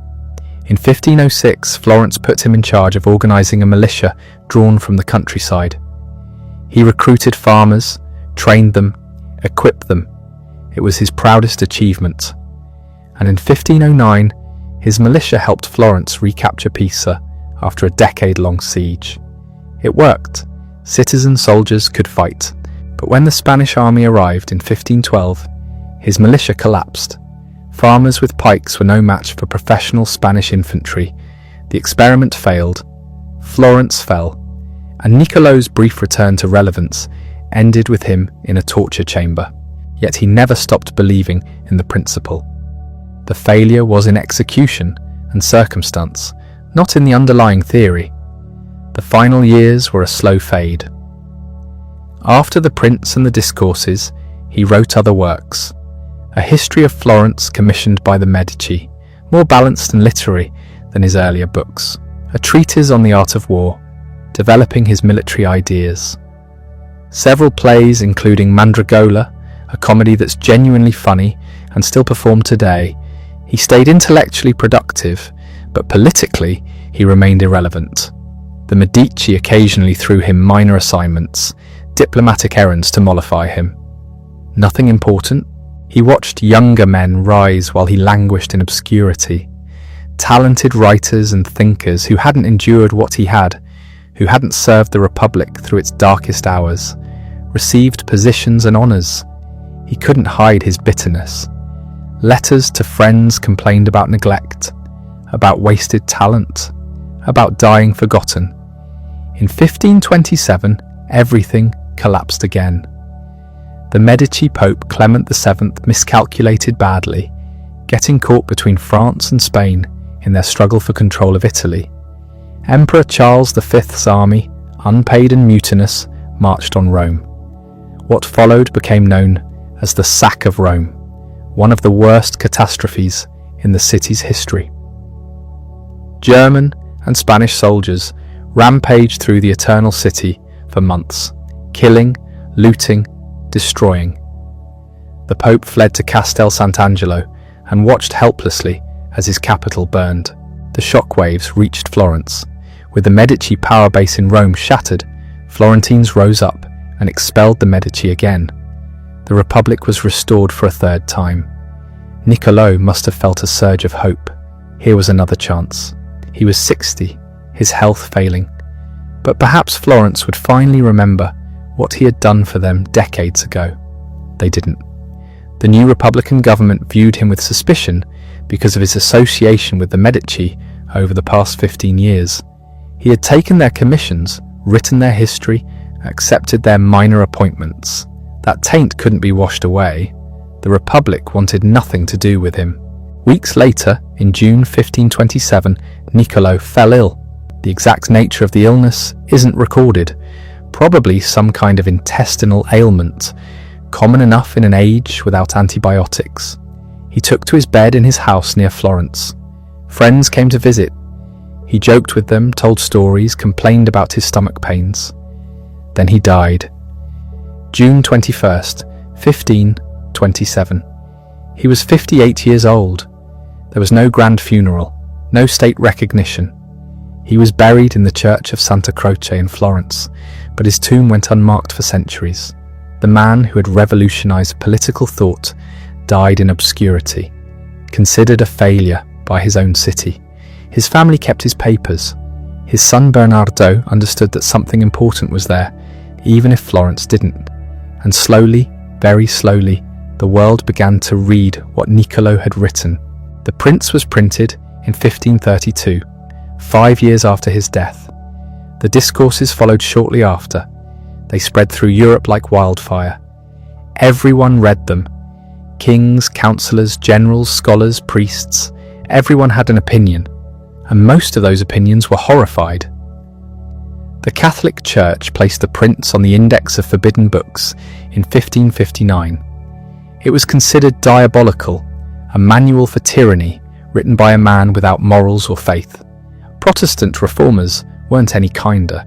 In 1506, Florence put him in charge of organizing a militia drawn from the countryside. He recruited farmers, trained them, equipped them. It was his proudest achievement. And in 1509, his militia helped Florence recapture Pisa after a decade-long siege. It worked. Citizen soldiers could fight. But when the Spanish army arrived in 1512, his militia collapsed. Farmers with pikes were no match for professional Spanish infantry. The experiment failed. Florence fell. And Niccolò's brief return to relevance ended with him in a torture chamber. Yet he never stopped believing in the principle. The failure was in execution and circumstance, not in the underlying theory. The final years were a slow fade. After The Prince and the Discourses, he wrote other works. A history of Florence commissioned by the Medici, more balanced and literary than his earlier books. A treatise on the art of war, developing his military ideas. Several plays including Mandragola, a comedy that's genuinely funny and still performed today. He stayed intellectually productive, but politically he remained irrelevant. The Medici occasionally threw him minor assignments, diplomatic errands to mollify him. Nothing important, He watched younger men rise while he languished in obscurity. Talented writers and thinkers who hadn't endured what he had, who hadn't served the Republic through its darkest hours, received positions and honours. He couldn't hide his bitterness. Letters to friends complained about neglect, about wasted talent, about dying forgotten. In 1527, everything collapsed again. The Medici Pope Clement VII miscalculated badly, getting caught between France and Spain in their struggle for control of Italy. Emperor Charles V's army, unpaid and mutinous, marched on Rome. What followed became known as the Sack of Rome, one of the worst catastrophes in the city's history. German and Spanish soldiers rampaged through the Eternal City for months, killing, looting, destroying. The Pope fled to Castel Sant'Angelo and watched helplessly as his capital burned. The shockwaves reached Florence. With the Medici power base in Rome shattered, Florentines rose up and expelled the Medici again. The Republic was restored for a third time. Niccolò must have felt a surge of hope. Here was another chance. He was 60, his health failing. But perhaps Florence would finally remember what he had done for them decades ago. They didn't. The new Republican government viewed him with suspicion because of his association with the Medici over the past 15 years. He had taken their commissions, written their history, accepted their minor appointments. That taint couldn't be washed away. The Republic wanted nothing to do with him. Weeks later, in June 1527, Niccolò fell ill. The exact nature of the illness isn't recorded. Probably some kind of intestinal ailment, common enough in an age without antibiotics. He took to his bed in his house near Florence. Friends came to visit. He joked with them, told stories, complained about his stomach pains. Then he died. June 21st, 1527. He was 58 years old. There was no grand funeral, no state recognition. He was buried in the church of Santa Croce in Florence, but his tomb went unmarked for centuries. The man who had revolutionized political thought died in obscurity, considered a failure by his own city. His family kept his papers. His son Bernardo understood that something important was there, even if Florence didn't. And slowly, very slowly, the world began to read what Niccolò had written. The Prince was printed in 1532, 5 years after his death. The discourses followed shortly after. They spread through Europe like wildfire. Everyone read them. Kings, councillors, generals, scholars, priests. Everyone had an opinion, and most of those opinions were horrified. The Catholic Church placed the Prince on the Index of Forbidden Books in 1559. It was considered diabolical, a manual for tyranny written by a man without morals or faith. Protestant reformers weren't any kinder.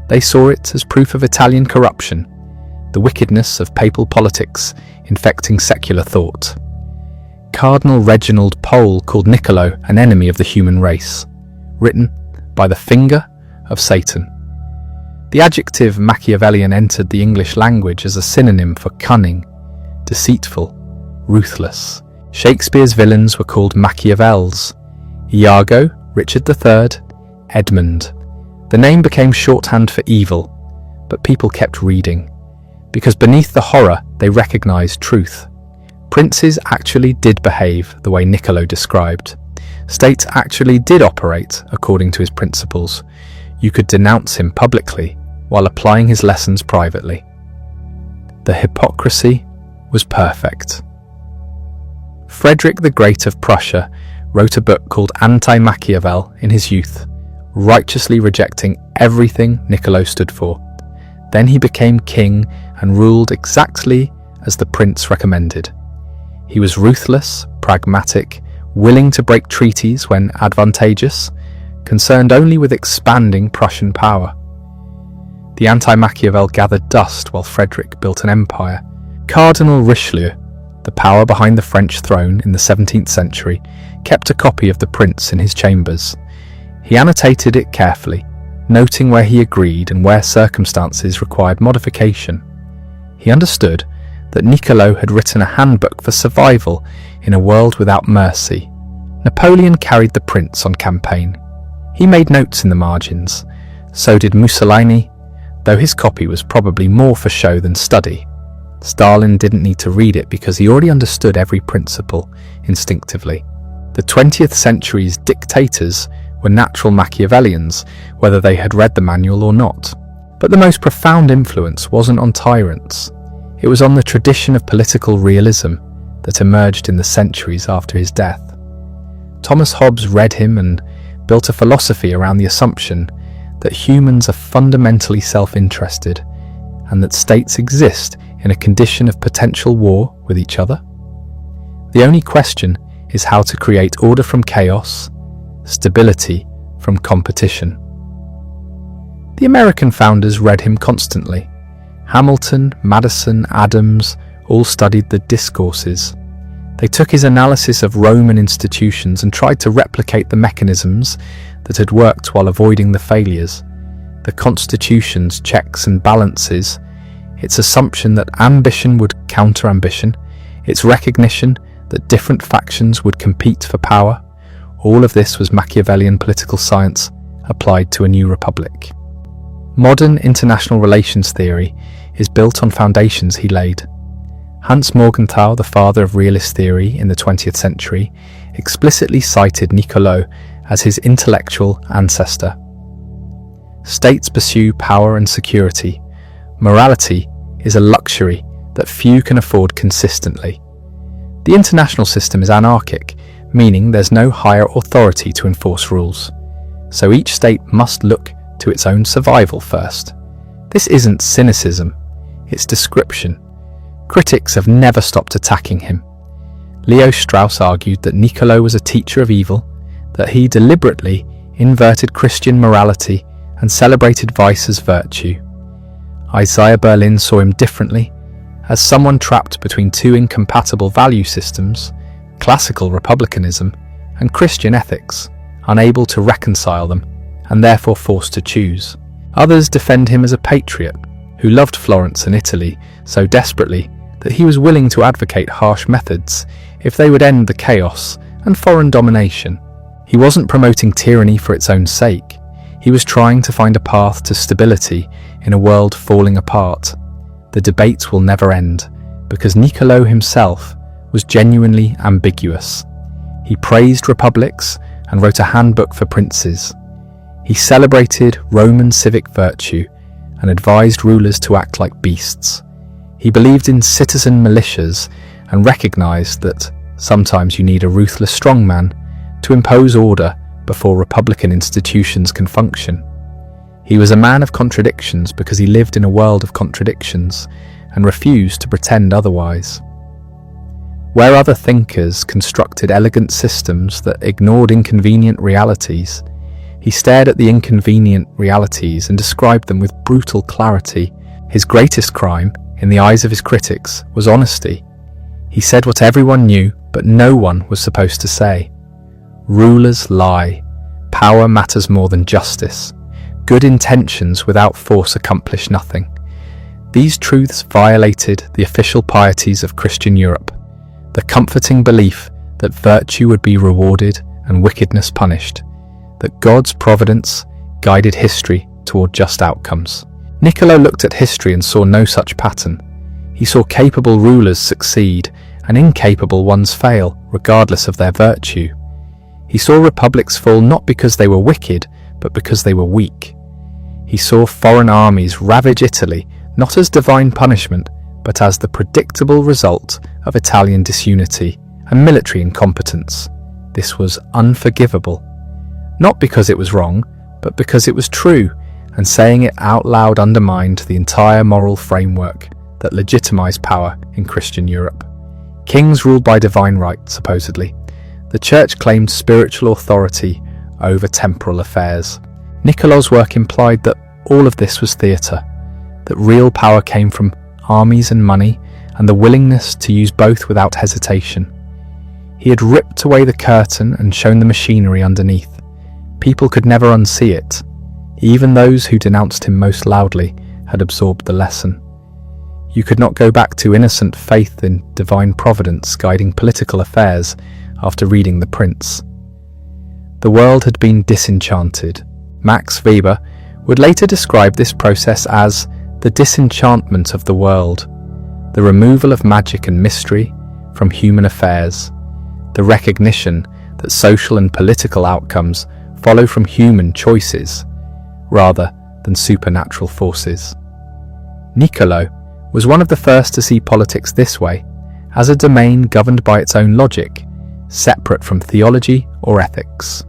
They saw it as proof of Italian corruption, the wickedness of papal politics infecting secular thought. Cardinal Reginald Pole called Niccolò an enemy of the human race, written by the finger of Satan. The adjective Machiavellian entered the English language as a synonym for cunning, deceitful, ruthless. Shakespeare's villains were called Machiavels. Iago, Richard III, Edmund. The name became shorthand for evil, but people kept reading, because beneath the horror they recognized truth. Princes actually did behave the way Niccolò described. States actually did operate according to his principles. You could denounce him publicly while applying his lessons privately. The hypocrisy was perfect. Frederick the Great of Prussia wrote a book called Anti-Machiavel in his youth, righteously rejecting everything Niccolò stood for. Then he became king and ruled exactly as the prince recommended. He was ruthless, pragmatic, willing to break treaties when advantageous, concerned only with expanding Prussian power. The anti-Machiavel gathered dust while Frederick built an empire. Cardinal Richelieu, the power behind the French throne in the 17th century, kept a copy of The Prince in his chambers. He annotated it carefully, noting where he agreed and where circumstances required modification. He understood that Niccolò had written a handbook for survival in a world without mercy. Napoleon carried the prince on campaign. He made notes in the margins. So did Mussolini, though his copy was probably more for show than study. Stalin didn't need to read it because he already understood every principle instinctively. The 20th century's dictators were natural Machiavellians, whether they had read the manual or not. But the most profound influence wasn't on tyrants. It was on the tradition of political realism that emerged in the centuries after his death. Thomas Hobbes read him and built a philosophy around the assumption that humans are fundamentally self-interested and that states exist in a condition of potential war with each other. The only question is how to create order from chaos, stability from competition. The American founders read him constantly. Hamilton, Madison, Adams all studied the discourses. They took his analysis of Roman institutions and tried to replicate the mechanisms that had worked while avoiding the failures. The Constitution's checks and balances, its assumption that ambition would counter ambition, its recognition that different factions would compete for power, all of this was Machiavellian political science applied to a new republic. Modern international relations theory is built on foundations he laid. Hans Morgenthau, the father of realist theory in the 20th century, explicitly cited Niccolò as his intellectual ancestor. States pursue power and security. Morality is a luxury that few can afford consistently. The international system is anarchic, meaning there's no higher authority to enforce rules. So each state must look to its own survival first. This isn't cynicism, it's description. Critics have never stopped attacking him. Leo Strauss argued that Niccolò was a teacher of evil, that he deliberately inverted Christian morality and celebrated vice as virtue. Isaiah Berlin saw him differently, as someone trapped between two incompatible value systems, classical republicanism and Christian ethics, unable to reconcile them and therefore forced to choose. Others defend him as a patriot who loved Florence and Italy so desperately that he was willing to advocate harsh methods if they would end the chaos and foreign domination. He wasn't promoting tyranny for its own sake. He was trying to find a path to stability in a world falling apart. The debates will never end because Niccolò himself was genuinely ambiguous. He praised republics and wrote a handbook for princes. He celebrated Roman civic virtue and advised rulers to act like beasts. He believed in citizen militias and recognized that sometimes you need a ruthless strongman to impose order before republican institutions can function. He was a man of contradictions because he lived in a world of contradictions and refused to pretend otherwise. Where other thinkers constructed elegant systems that ignored inconvenient realities, he stared at the inconvenient realities and described them with brutal clarity. His greatest crime, in the eyes of his critics, was honesty. He said what everyone knew, but no one was supposed to say. Rulers lie. Power matters more than justice. Good intentions without force accomplish nothing. These truths violated the official pieties of Christian Europe, the comforting belief that virtue would be rewarded and wickedness punished, that God's providence guided history toward just outcomes. Niccolò looked at history and saw no such pattern. He saw capable rulers succeed and incapable ones fail, regardless of their virtue. He saw republics fall not because they were wicked, but because they were weak. He saw foreign armies ravage Italy, not as divine punishment, but as the predictable result of Italian disunity and military incompetence. This was unforgivable. Not because it was wrong, but because it was true, and saying it out loud undermined the entire moral framework that legitimized power in Christian Europe. Kings ruled by divine right, supposedly. The Church claimed spiritual authority over temporal affairs. Niccolò's work implied that all of this was theatre, that real power came from armies and money, and the willingness to use both without hesitation. He had ripped away the curtain and shown the machinery underneath. People could never unsee it. Even those who denounced him most loudly had absorbed the lesson. You could not go back to innocent faith in divine providence guiding political affairs after reading The Prince. The world had been disenchanted. Max Weber would later describe this process as the disenchantment of the world, the removal of magic and mystery from human affairs, the recognition that social and political outcomes follow from human choices rather than supernatural forces. Niccolò was one of the first to see politics this way, as a domain governed by its own logic, separate from theology or ethics.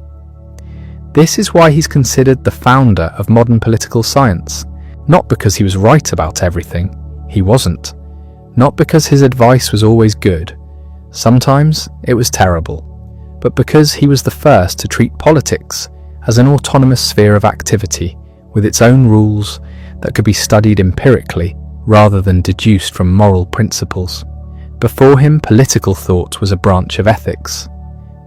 This is why he's considered the founder of modern political science, not because he was right about everything, he wasn't, not because his advice was always good, sometimes it was terrible, but because he was the first to treat politics as an autonomous sphere of activity with its own rules that could be studied empirically rather than deduced from moral principles. Before him, political thought was a branch of ethics.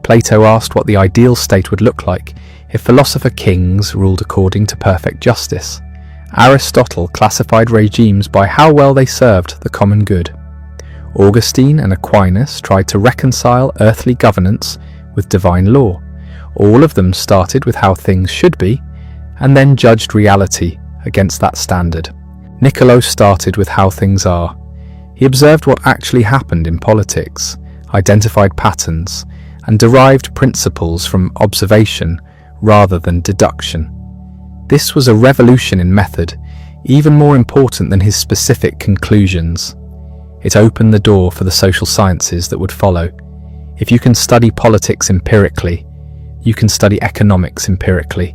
Plato asked what the ideal state would look like if philosopher kings ruled according to perfect justice. Aristotle classified regimes by how well they served the common good. Augustine and Aquinas tried to reconcile earthly governance with divine law. All of them started with how things should be, and then judged reality against that standard. Niccolò started with how things are. He observed what actually happened in politics, identified patterns, and derived principles from observation rather than deduction. This was a revolution in method, even more important than his specific conclusions. It opened the door for the social sciences that would follow. If you can study politics empirically, you can study economics empirically,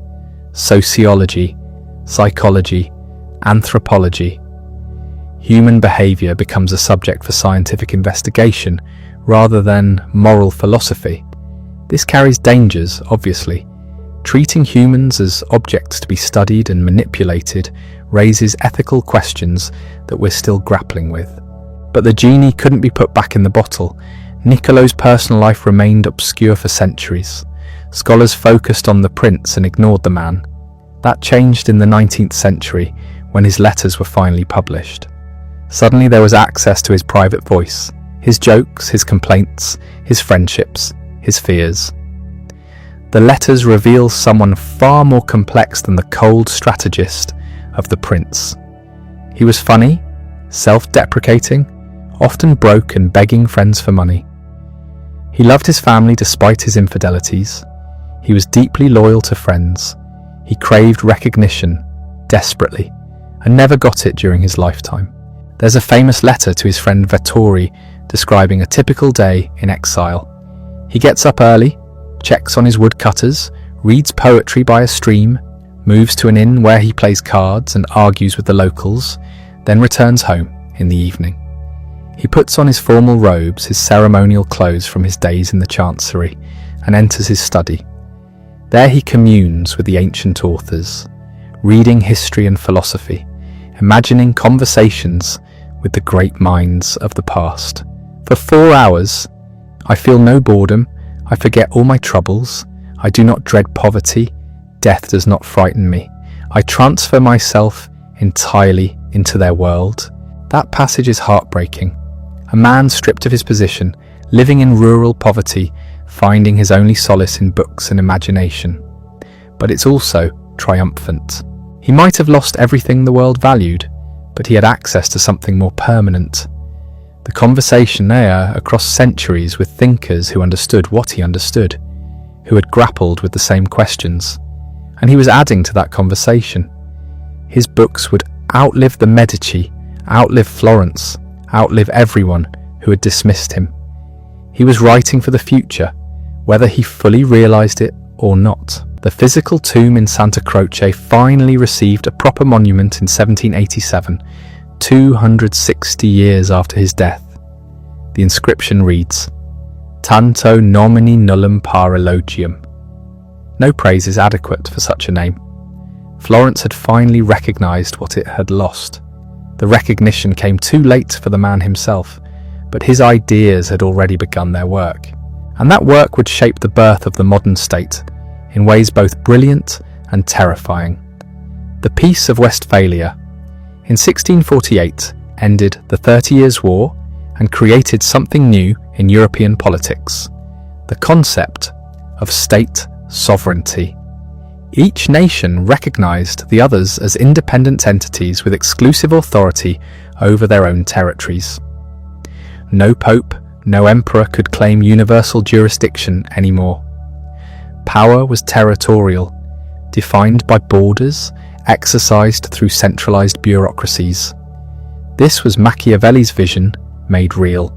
sociology, psychology, anthropology. Human behavior becomes a subject for scientific investigation rather than moral philosophy. This carries dangers, obviously. Treating humans as objects to be studied and manipulated raises ethical questions that we're still grappling with. But the genie couldn't be put back in the bottle. Niccolò's personal life remained obscure for centuries. Scholars focused on the prince and ignored the man. That changed in the 19th century when his letters were finally published. Suddenly there was access to his private voice, his jokes, his complaints, his friendships, his fears. The letters reveal someone far more complex than the cold strategist of The Prince. He was funny, self-deprecating, often broke and begging friends for money. He loved his family despite his infidelities. He was deeply loyal to friends. He craved recognition, desperately, and never got it during his lifetime. There's a famous letter to his friend Vettori describing a typical day in exile. He gets up early, checks on his woodcutters, reads poetry by a stream, moves to an inn where he plays cards and argues with the locals, then returns home in the evening. He puts on his formal robes, his ceremonial clothes from his days in the chancery, and enters his study. There he communes with the ancient authors, reading history and philosophy, imagining conversations with the great minds of the past. For 4 hours, I feel no boredom, I forget all my troubles, I do not dread poverty, death does not frighten me. I transfer myself entirely into their world. That passage is heartbreaking. A man stripped of his position, living in rural poverty, finding his only solace in books and imagination. But it's also triumphant. He might have lost everything the world valued, but he had access to something more permanent. The conversation there across centuries with thinkers who understood what he understood, who had grappled with the same questions, and he was adding to that conversation. His books would outlive the Medici, outlive Florence, outlive everyone who had dismissed him. He was writing for the future, whether he fully realized it or not. The physical tomb in Santa Croce finally received a proper monument in 1787, 260 years after his death. The inscription reads, "Tanto nomini nullum par elogium." No praise is adequate for such a name. Florence had finally recognized what it had lost. The recognition came too late for the man himself, but his ideas had already begun their work. And that work would shape the birth of the modern state, in ways both brilliant and terrifying. The Peace of Westphalia. In 1648, ended the 30 Years' War and created something new in European politics: the concept of state sovereignty. Each nation recognized the others as independent entities with exclusive authority over their own territories. No pope, no emperor could claim universal jurisdiction anymore. Power was territorial, defined by borders, exercised through centralized bureaucracies. This was Machiavelli's vision made real.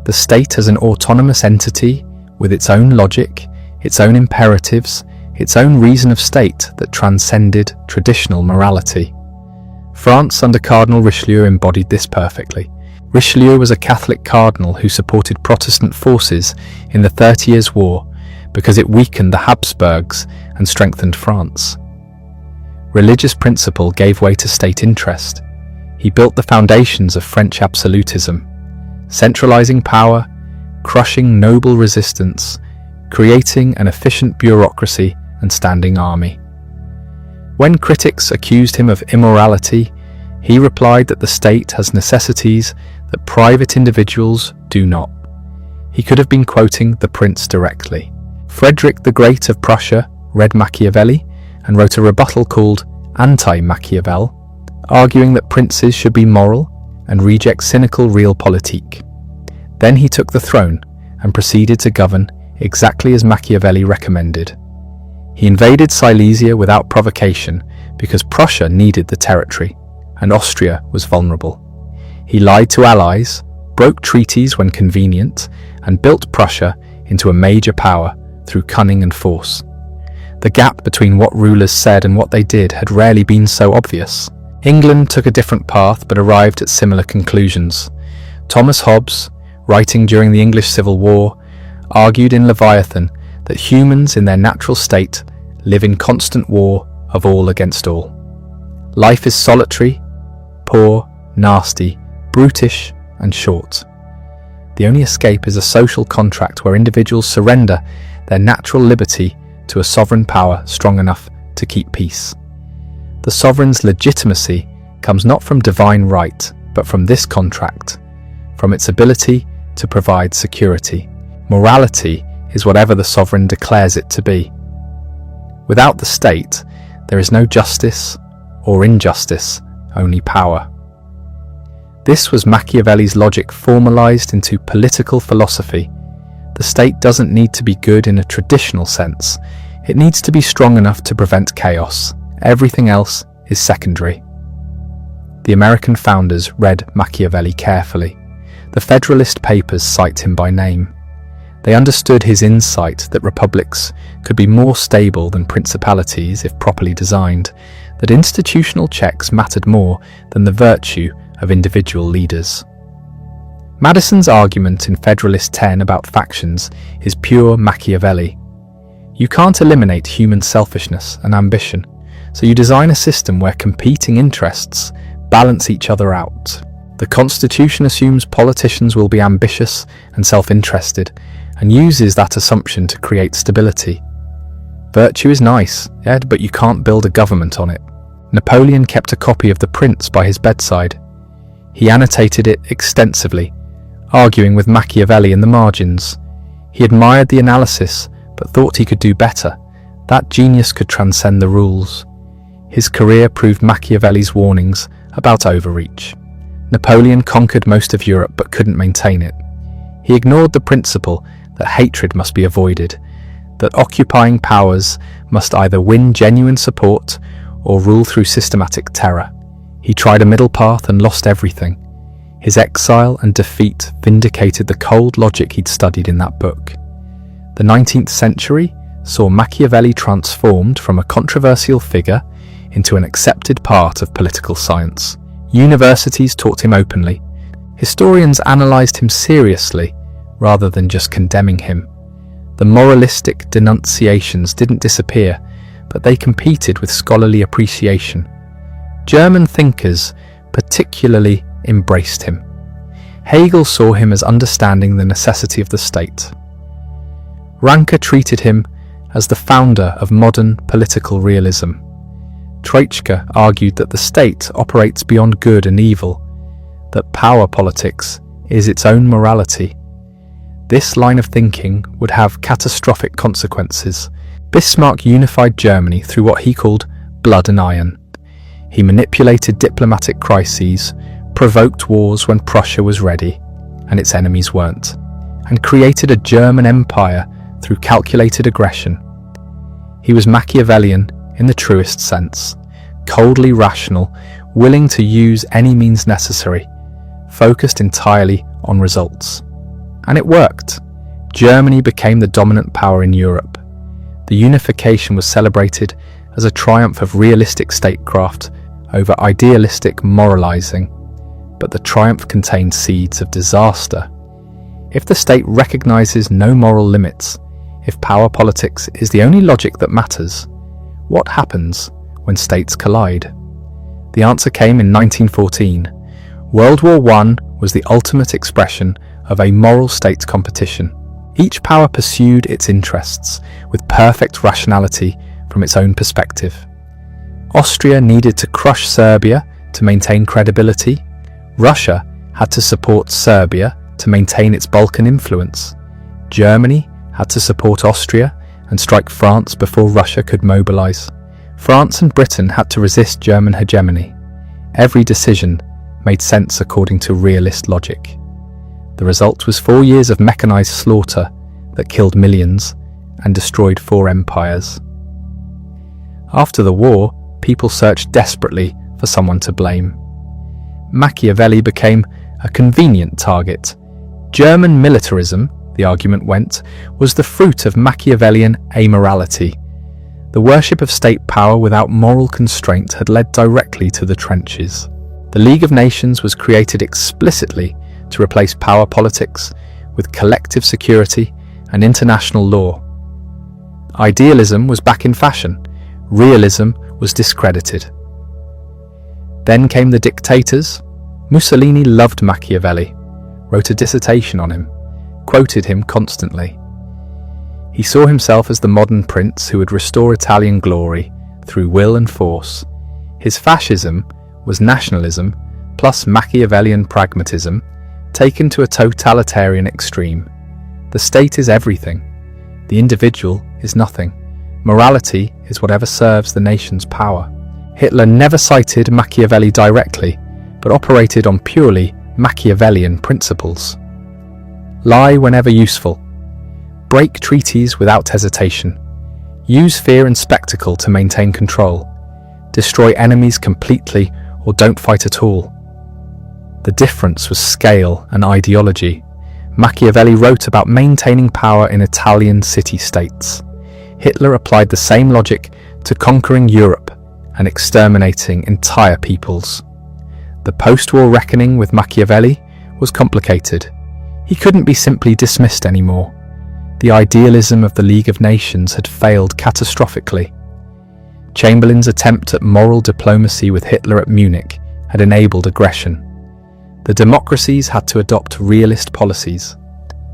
The state as an autonomous entity with its own logic, its own imperatives, its own reason of state that transcended traditional morality. France under Cardinal Richelieu embodied this perfectly. Richelieu was a Catholic cardinal who supported Protestant forces in the 30 Years' War because it weakened the Habsburgs and strengthened France. Religious principle gave way to state interest. He built the foundations of French absolutism, centralizing power, crushing noble resistance, creating an efficient bureaucracy and standing army. When critics accused him of immorality, he replied that the state has necessities that private individuals do not. He could have been quoting the prince directly. Frederick the Great of Prussia read Machiavelli and wrote a rebuttal called Anti-Machiavel, arguing that princes should be moral and reject cynical realpolitik. Then he took the throne and proceeded to govern exactly as Machiavelli recommended. He invaded Silesia without provocation because Prussia needed the territory and Austria was vulnerable. He lied to allies, broke treaties when convenient, and built Prussia into a major power through cunning and force. The gap between what rulers said and what they did had rarely been so obvious. England took a different path but arrived at similar conclusions. Thomas Hobbes, writing during the English Civil War, argued in Leviathan that humans in their natural state live in constant war of all against all. Life is solitary, poor, nasty, brutish, and short. The only escape is a social contract where individuals surrender their natural liberty to a sovereign power strong enough to keep peace. The sovereign's legitimacy comes not from divine right, but from this contract, from its ability to provide security. Morality is whatever the sovereign declares it to be. Without the state, there is no justice or injustice, only power. This was Machiavelli's logic formalized into political philosophy. The state doesn't need to be good in a traditional sense. It needs to be strong enough to prevent chaos. Everything else is secondary. The American founders read Machiavelli carefully. The Federalist Papers cite him by name. They understood his insight that republics could be more stable than principalities if properly designed, that institutional checks mattered more than the virtue of individual leaders. Madison's argument in Federalist 10 about factions is pure Machiavelli. You can't eliminate human selfishness and ambition, so you design a system where competing interests balance each other out. The Constitution assumes politicians will be ambitious and self-interested, and uses that assumption to create stability. Virtue is nice, Ed, but you can't build a government on it. Napoleon kept a copy of The Prince by his bedside. He annotated it extensively, arguing with Machiavelli in the margins. He admired the analysis, but thought he could do better. That genius could transcend the rules. His career proved Machiavelli's warnings about overreach. Napoleon conquered most of Europe but couldn't maintain it. He ignored the principle that hatred must be avoided, that occupying powers must either win genuine support or rule through systematic terror. He tried a middle path and lost everything. His exile and defeat vindicated the cold logic he'd studied in that book. The 19th century saw Machiavelli transformed from a controversial figure into an accepted part of political science. Universities taught him openly. Historians analysed him seriously rather than just condemning him. The moralistic denunciations didn't disappear, but they competed with scholarly appreciation. German thinkers particularly embraced him. Hegel saw him as understanding the necessity of the state. Ranke treated him as the founder of modern political realism. Treitschke argued that the state operates beyond good and evil. that power politics is its own morality. This line of thinking would have catastrophic consequences. Bismarck unified Germany through what he called blood and iron. He manipulated diplomatic crises, provoked wars when Prussia was ready and its enemies weren't, and created a German empire through calculated aggression. He was Machiavellian in the truest sense, coldly rational, willing to use any means necessary, focused entirely on results. And it worked. Germany became the dominant power in Europe. The unification was celebrated as a triumph of realistic statecraft over idealistic moralizing, but the triumph contained seeds of disaster. If the state recognizes no moral limits, if power politics is the only logic that matters, what happens when states collide? The answer came in 1914. World War I was the ultimate expression of a moral states competition. Each power pursued its interests with perfect rationality from its own perspective. Austria needed to crush Serbia to maintain credibility. Russia had to support Serbia to maintain its Balkan influence. Germany had to support Austria and strike France before Russia could mobilize. France and Britain had to resist German hegemony. Every decision made sense according to realist logic. The result was 4 years of mechanized slaughter that killed millions and destroyed 4 empires. After the war, people searched desperately for someone to blame. Machiavelli became a convenient target. German militarism, the argument went, was the fruit of Machiavellian amorality. The worship of state power without moral constraint had led directly to the trenches. The League of Nations was created explicitly to replace power politics with collective security and international law. Idealism was back in fashion. Realism was discredited. Then came the dictators. Mussolini loved Machiavelli, wrote a dissertation on him, quoted him constantly. He saw himself as the modern prince who would restore Italian glory through will and force. His fascism was nationalism plus Machiavellian pragmatism taken to a totalitarian extreme. The state is everything. The individual is nothing. Morality is whatever serves the nation's power. Hitler never cited Machiavelli directly, but operated on purely Machiavellian principles. Lie whenever useful. Break treaties without hesitation. Use fear and spectacle to maintain control. Destroy enemies completely or don't fight at all. The difference was scale and ideology. Machiavelli wrote about maintaining power in Italian city-states. Hitler applied the same logic to conquering Europe and exterminating entire peoples. The post-war reckoning with Machiavelli was complicated. He couldn't be simply dismissed anymore. The idealism of the League of Nations had failed catastrophically. Chamberlain's attempt at moral diplomacy with Hitler at Munich had enabled aggression. The democracies had to adopt realist policies,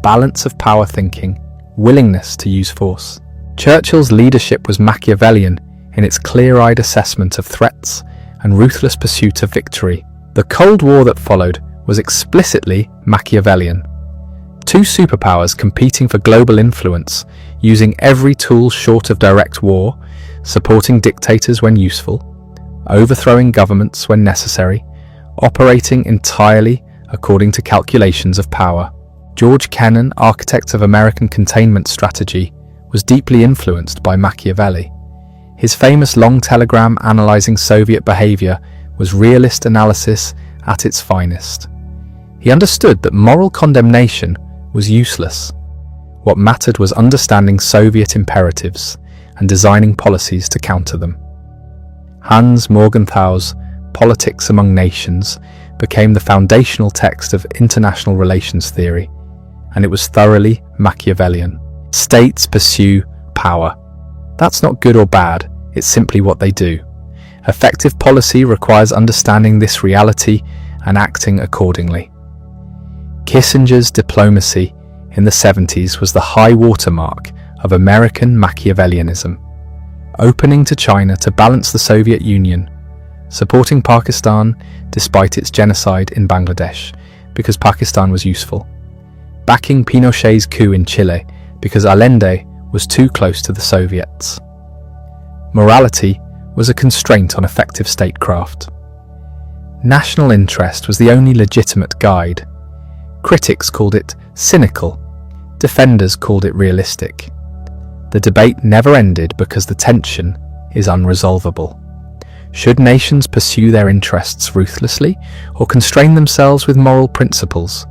balance of power thinking, willingness to use force. Churchill's leadership was Machiavellian in its clear-eyed assessment of threats and ruthless pursuit of victory. The Cold War that followed was explicitly Machiavellian. 2 superpowers competing for global influence, using every tool short of direct war, supporting dictators when useful, overthrowing governments when necessary, operating entirely according to calculations of power. George Kennan, architect of American containment strategy, was deeply influenced by Machiavelli. His famous long telegram analyzing Soviet behavior was realist analysis at its finest. He understood that moral condemnation was useless. What mattered was understanding Soviet imperatives and designing policies to counter them. Hans Morgenthau's Politics Among Nations became the foundational text of international relations theory, and it was thoroughly Machiavellian. States pursue power. That's not good or bad, it's simply what they do. Effective policy requires understanding this reality and acting accordingly. Kissinger's diplomacy in the 70s was the high watermark of American Machiavellianism. Opening to China to balance the Soviet Union, supporting Pakistan despite its genocide in Bangladesh because Pakistan was useful, backing Pinochet's coup in Chile because Allende was too close to the Soviets. Morality was a constraint on effective statecraft. National interest was the only legitimate guide. Critics called it cynical, defenders called it realistic. The debate never ended because the tension is unresolvable. Should nations pursue their interests ruthlessly or constrain themselves with moral principles?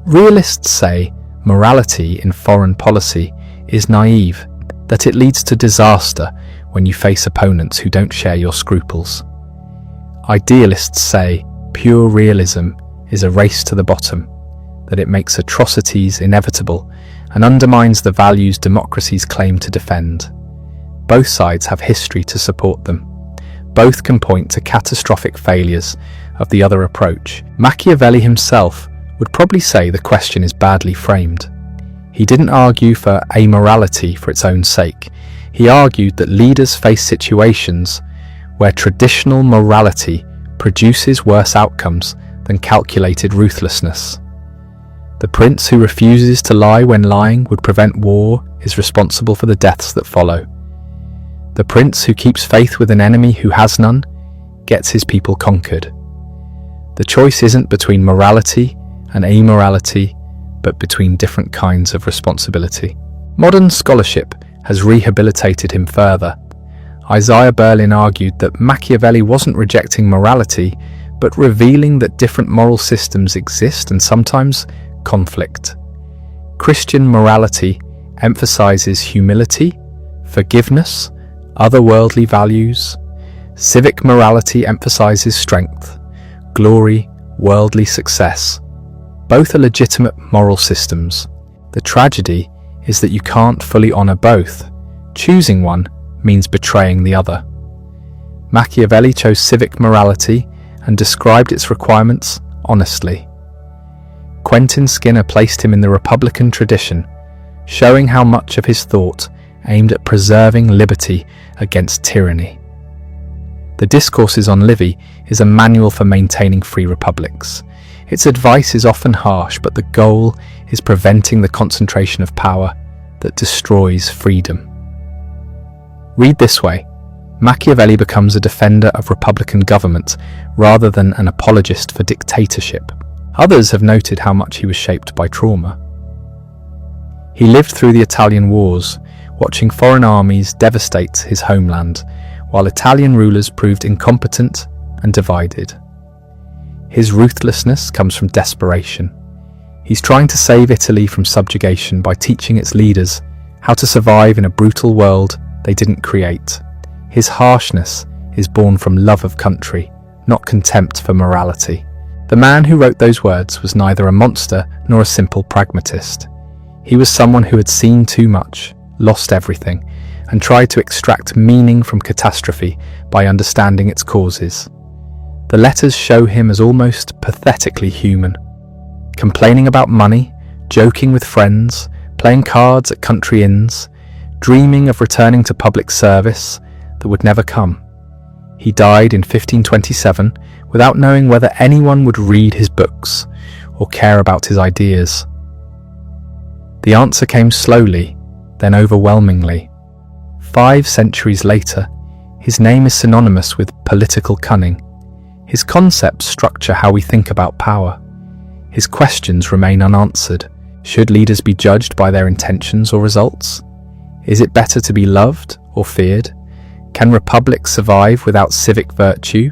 Realists say morality in foreign policy is naive, that it leads to disaster when you face opponents who don't share your scruples. Idealists say pure realism is a race to the bottom, that it makes atrocities inevitable and undermines the values democracies claim to defend. Both sides have history to support them. Both can point to catastrophic failures of the other approach. Machiavelli himself would probably say the question is badly framed. He didn't argue for amorality for its own sake. He argued that leaders face situations where traditional morality produces worse outcomes than calculated ruthlessness. The prince who refuses to lie when lying would prevent war is responsible for the deaths that follow. The prince who keeps faith with an enemy who has none gets his people conquered. The choice isn't between morality and amorality, but between different kinds of responsibility. Modern scholarship has rehabilitated him further. Isaiah Berlin argued that Machiavelli wasn't rejecting morality, but revealing that different moral systems exist and sometimes conflict. Christian morality emphasizes humility, forgiveness, otherworldly values. Civic morality emphasizes strength, glory, worldly success. Both are legitimate moral systems. The tragedy is that you can't fully honor both. Choosing one means betraying the other. Machiavelli chose civic morality and described its requirements honestly. Quentin Skinner placed him in the Republican tradition, showing how much of his thought aimed at preserving liberty against tyranny. The Discourses on Livy is a manual for maintaining free republics. Its advice is often harsh, but the goal is preventing the concentration of power that destroys freedom. Read this way: Machiavelli becomes a defender of republican government rather than an apologist for dictatorship. Others have noted how much he was shaped by trauma. He lived through the Italian wars, watching foreign armies devastate his homeland, while Italian rulers proved incompetent and divided. His ruthlessness comes from desperation. He's trying to save Italy from subjugation by teaching its leaders how to survive in a brutal world they didn't create. His harshness is born from love of country, not contempt for morality. The man who wrote those words was neither a monster nor a simple pragmatist. He was someone who had seen too much, lost everything, and tried to extract meaning from catastrophe by understanding its causes. The letters show him as almost pathetically human, complaining about money, joking with friends, playing cards at country inns, dreaming of returning to public service that would never come. He died in 1527 without knowing whether anyone would read his books or care about his ideas. The answer came slowly, then overwhelmingly. 5 centuries later, his name is synonymous with political cunning. His concepts structure how we think about power. His questions remain unanswered. Should leaders be judged by their intentions or results? Is it better to be loved or feared? Can republics survive without civic virtue?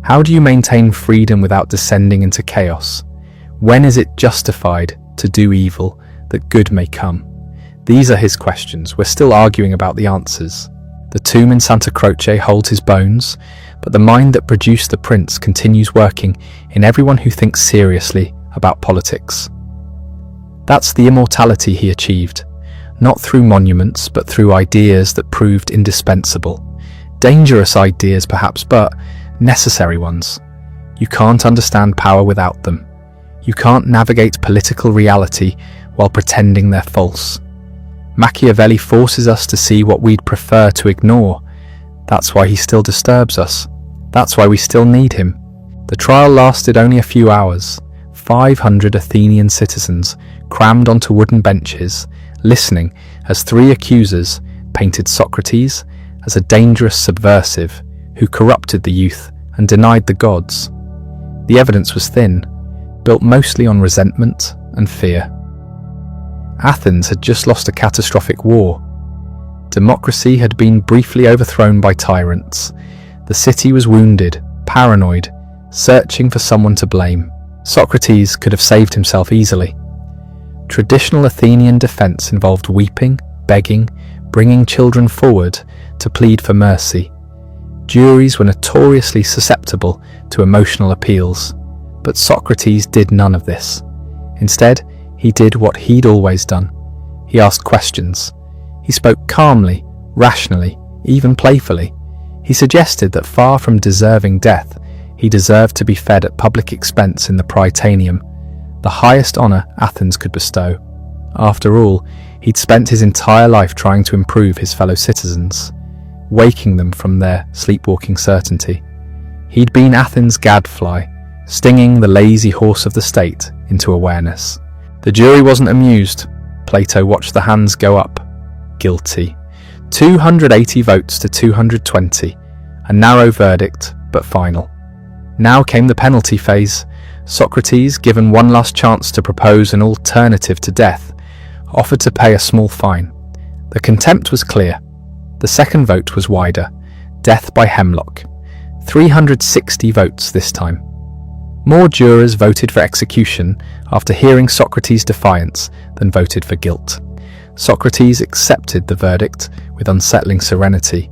How do you maintain freedom without descending into chaos? When is it justified to do evil that good may come? These are his questions. We're still arguing about the answers. The tomb in Santa Croce holds his bones, but the mind that produced the prince continues working in everyone who thinks seriously about politics. That's the immortality he achieved, not through monuments, but through ideas that proved indispensable. Dangerous ideas perhaps, but necessary ones. You can't understand power without them. You can't navigate political reality while pretending they're false. Machiavelli forces us to see what we'd prefer to ignore. That's why he still disturbs us. That's why we still need him. The trial lasted only a few hours. 500 Athenian citizens crammed onto wooden benches, listening as three accusers painted Socrates as a dangerous subversive who corrupted the youth and denied the gods. The evidence was thin, built mostly on resentment and fear. Athens had just lost a catastrophic war. Democracy had been briefly overthrown by tyrants. The city was wounded, paranoid, searching for someone to blame. Socrates could have saved himself easily. Traditional Athenian defense involved weeping, begging, bringing children forward to plead for mercy. Juries were notoriously susceptible to emotional appeals, but Socrates did none of this. Instead, he did what he'd always done. He asked questions. He spoke calmly, rationally, even playfully. He suggested that far from deserving death, he deserved to be fed at public expense in the Prytaneum, the highest honour Athens could bestow. After all, he'd spent his entire life trying to improve his fellow citizens, waking them from their sleepwalking certainty. He'd been Athens' gadfly, stinging the lazy horse of the state into awareness. The jury wasn't amused. Plato watched the hands go up. Guilty. 280 votes to 220. A narrow verdict, but final. Now came the penalty phase. Socrates, given one last chance to propose an alternative to death, offered to pay a small fine. The contempt was clear. The second vote was wider. Death by hemlock. 360 votes this time. More jurors voted for execution after hearing Socrates' defiance than voted for guilt. Socrates accepted the verdict with unsettling serenity.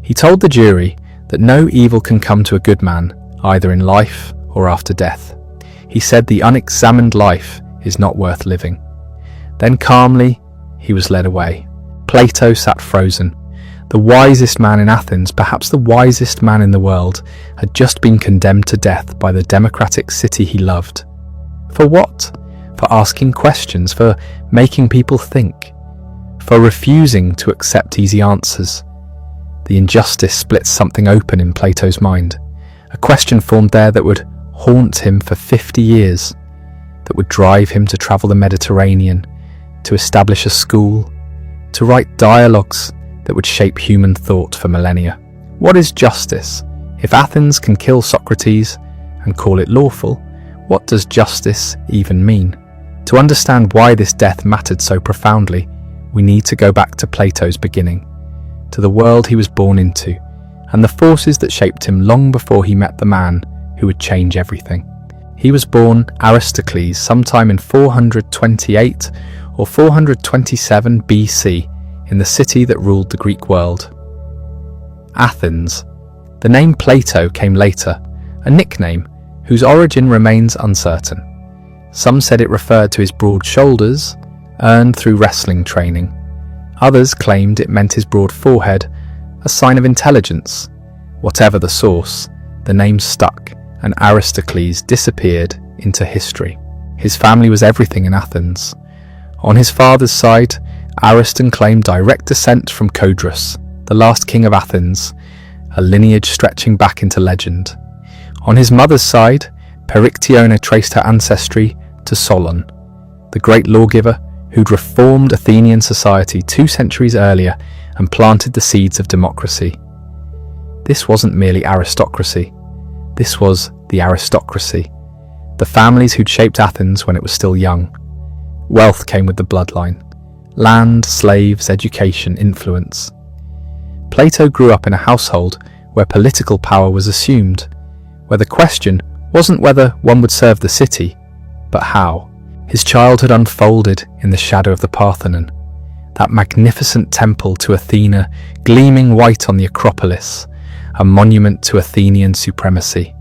He told the jury that no evil can come to a good man, either in life or after death. He said the unexamined life is not worth living. Then calmly, he was led away. Plato sat frozen. The wisest man in Athens, perhaps the wisest man in the world, had just been condemned to death by the democratic city he loved. For what? For asking questions, for making people think, for refusing to accept easy answers. The injustice split something open in Plato's mind. A question formed there that would haunt him for 50 years, that would drive him to travel the Mediterranean, to establish a school, to write dialogues that would shape human thought for millennia. What is justice? If Athens can kill Socrates and call it lawful, what does justice even mean? To understand why this death mattered so profoundly, we need to go back to Plato's beginning, to the world he was born into, and the forces that shaped him long before he met the man who would change everything. He was born Aristocles sometime in 428 or 427 BC, in the city that ruled the Greek world. Athens. The name Plato came later, a nickname whose origin remains uncertain. Some said it referred to his broad shoulders, earned through wrestling training. Others claimed it meant his broad forehead, a sign of intelligence. Whatever the source, the name stuck, and Aristocles disappeared into history. His family was everything in Athens. On his father's side, Ariston claimed direct descent from Codrus, the last king of Athens, a lineage stretching back into legend. On his mother's side, Perictione traced her ancestry to Solon, the great lawgiver who'd reformed Athenian society 2 centuries earlier and planted the seeds of democracy. This wasn't merely aristocracy. This was the aristocracy, the families who'd shaped Athens when it was still young. Wealth came with the bloodline. Land, slaves, education, influence. Plato grew up in a household where political power was assumed, where the question wasn't whether one would serve the city, but how. His childhood unfolded in the shadow of the Parthenon, that magnificent temple to Athena gleaming white on the Acropolis, a monument to Athenian supremacy.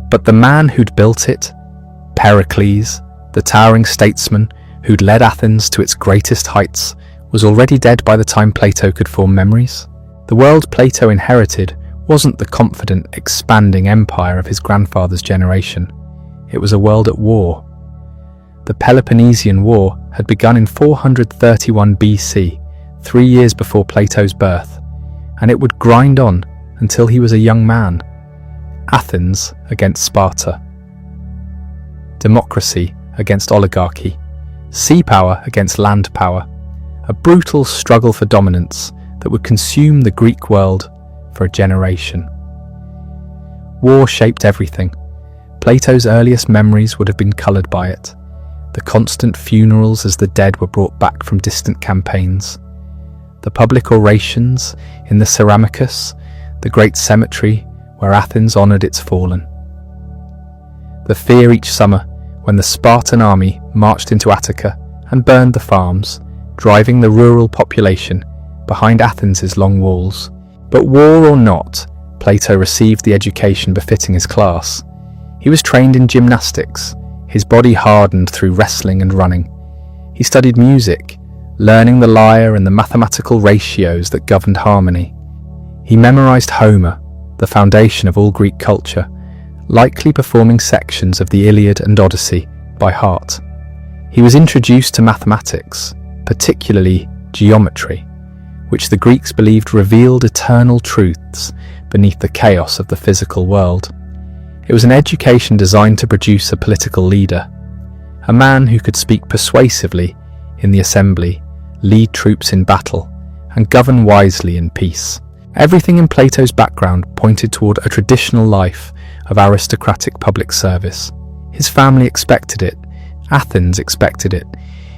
But the man who'd built it, Pericles, the towering statesman who'd led Athens to its greatest heights, was already dead by the time Plato could form memories. The world Plato inherited wasn't the confident, expanding empire of his grandfather's generation. It was a world at war. The Peloponnesian War had begun in 431 BC, 3 years before Plato's birth, and it would grind on until he was a young man. Athens against Sparta. Democracy against oligarchy. Sea power against land power. A brutal struggle for dominance that would consume the Greek world for a generation. War shaped everything. Plato's earliest memories would have been coloured by it. The constant funerals as the dead were brought back from distant campaigns. The public orations in the Ceramicus, the great cemetery where Athens honoured its fallen. The fear each summer when the Spartan army marched into Attica and burned the farms, driving the rural population behind Athens' long walls. But war or not, Plato received the education befitting his class. He was trained in gymnastics, his body hardened through wrestling and running. He studied music, learning the lyre and the mathematical ratios that governed harmony. He memorized Homer, the foundation of all Greek culture, likely performing sections of the Iliad and Odyssey by heart. He was introduced to mathematics, particularly geometry, which the Greeks believed revealed eternal truths beneath the chaos of the physical world. It was an education designed to produce a political leader, a man who could speak persuasively in the assembly, lead troops in battle, and govern wisely in peace. Everything in Plato's background pointed toward a traditional life of aristocratic public service. His family expected it. Athens expected it.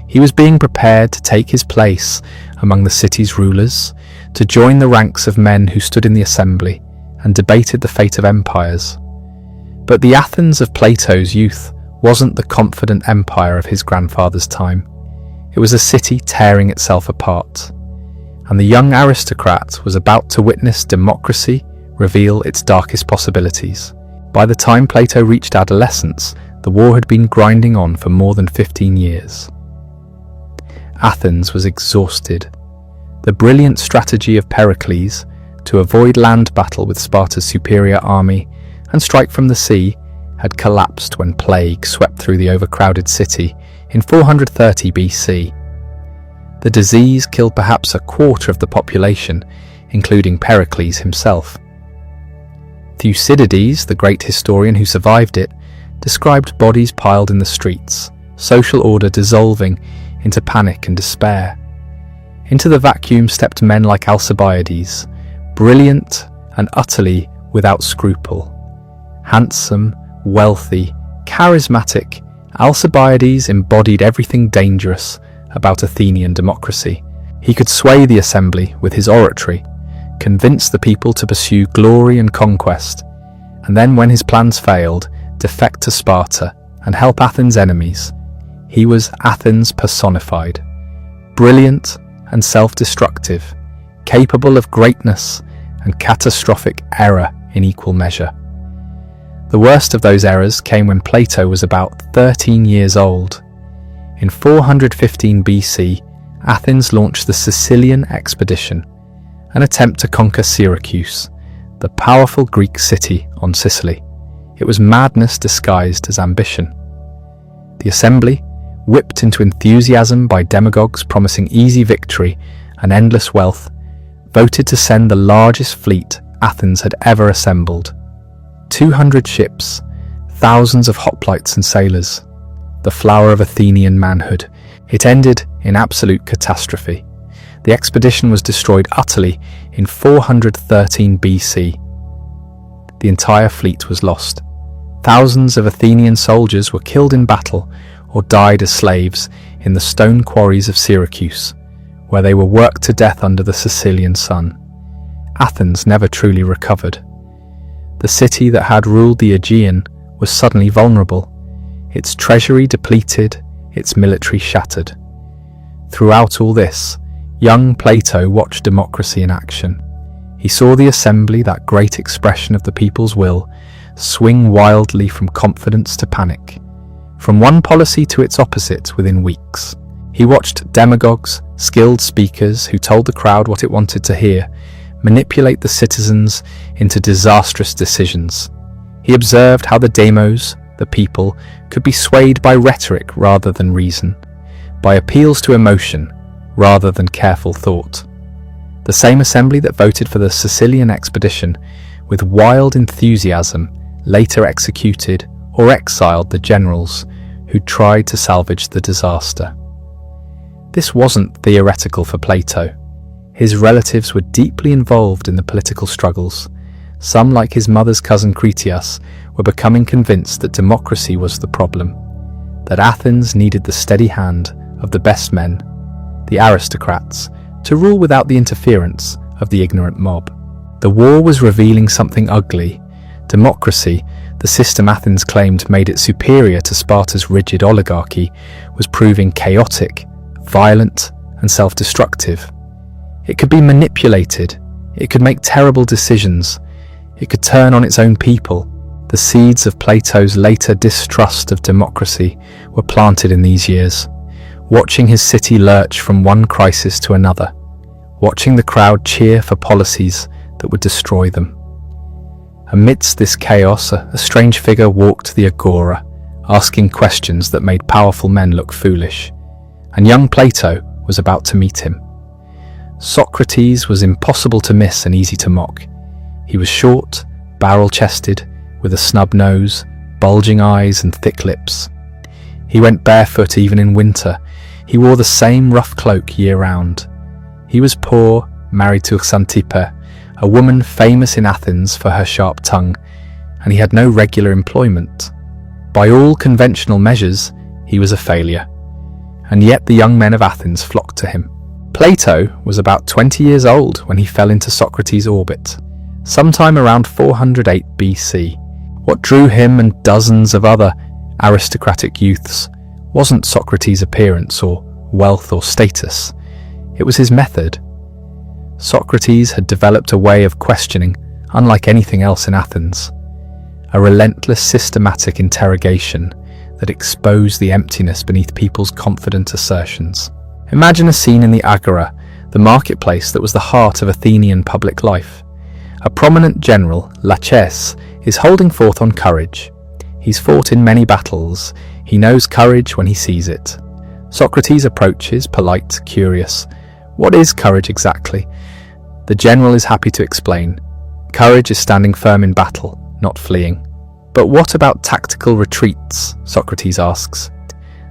He was being prepared to take his place among the city's rulers, to join the ranks of men who stood in the assembly and debated the fate of empires. But the Athens of Plato's youth wasn't the confident empire of his grandfather's time. It was a city tearing itself apart, and the young aristocrat was about to witness democracy reveal its darkest possibilities. By the time Plato reached adolescence, the war had been grinding on for more than 15 years. Athens was exhausted. The brilliant strategy of Pericles to avoid land battle with Sparta's superior army and strike from the sea had collapsed when plague swept through the overcrowded city in 430 BC. The disease killed perhaps a quarter of the population, including Pericles himself. Thucydides, the great historian who survived it, described bodies piled in the streets, social order dissolving into panic and despair. Into the vacuum stepped men like Alcibiades, brilliant and utterly without scruple. Handsome, wealthy, charismatic, Alcibiades embodied everything dangerous about Athenian democracy. He could sway the assembly with his oratory, convince the people to pursue glory and conquest, and then when his plans failed, defect to Sparta and help Athens' enemies. He was Athens personified, brilliant and self-destructive, capable of greatness and catastrophic error in equal measure. The worst of those errors came when Plato was about 13 years old. In 415 BC, Athens launched the Sicilian expedition, an attempt to conquer Syracuse, the powerful Greek city on Sicily. It was madness disguised as ambition. The assembly, whipped into enthusiasm by demagogues promising easy victory and endless wealth, voted to send the largest fleet Athens had ever assembled. 200 ships, thousands of hoplites and sailors, the flower of Athenian manhood. It ended in absolute catastrophe. The expedition was destroyed utterly in 413 BC. The entire fleet was lost. Thousands of Athenian soldiers were killed in battle or died as slaves in the stone quarries of Syracuse, where they were worked to death under the Sicilian sun. Athens never truly recovered. The city that had ruled the Aegean was suddenly vulnerable, its treasury depleted, its military shattered. Throughout all this, young Plato watched democracy in action. He saw the assembly, that great expression of the people's will, swing wildly from confidence to panic, from one policy to its opposite within weeks. He watched demagogues, skilled speakers who told the crowd what it wanted to hear, manipulate the citizens into disastrous decisions. He observed how the demos, the people, could be swayed by rhetoric rather than reason, by appeals to emotion rather than careful thought. The same assembly that voted for the Sicilian expedition with wild enthusiasm, later executed or exiled the generals who tried to salvage the disaster. This wasn't theoretical for Plato. His relatives were deeply involved in the political struggles. Some, like his mother's cousin Critias, were becoming convinced that democracy was the problem, that Athens needed the steady hand of the best men, the aristocrats, to rule without the interference of the ignorant mob. The war was revealing something ugly. Democracy, the system Athens claimed made it superior to Sparta's rigid oligarchy, was proving chaotic, violent, and self-destructive. It could be manipulated, it could make terrible decisions, it could turn on its own people. The seeds of Plato's later distrust of democracy were planted in these years, watching his city lurch from one crisis to another, watching the crowd cheer for policies that would destroy them. Amidst this chaos, a strange figure walked the agora, asking questions that made powerful men look foolish, and young Plato was about to meet him. Socrates was impossible to miss and easy to mock. He was short, barrel-chested, with a snub nose, bulging eyes and thick lips. He went barefoot even in winter. He wore the same rough cloak year-round. He was poor, married to Xanthippe, a woman famous in Athens for her sharp tongue, and he had no regular employment. By all conventional measures, he was a failure. And yet the young men of Athens flocked to him. Plato was about 20 years old when he fell into Socrates' orbit, sometime around 408 BC. What drew him and dozens of other aristocratic youths wasn't Socrates' appearance or wealth or status. It was his method. Socrates had developed a way of questioning unlike anything else in Athens, a relentless systematic interrogation that exposed the emptiness beneath people's confident assertions. Imagine a scene in the Agora, the marketplace that was the heart of Athenian public life. A prominent general, Laches, is holding forth on courage. He's fought in many battles. He knows courage when he sees it. Socrates approaches, polite, curious. What is courage exactly? The general is happy to explain. Courage is standing firm in battle, not fleeing. But what about tactical retreats? Socrates asks.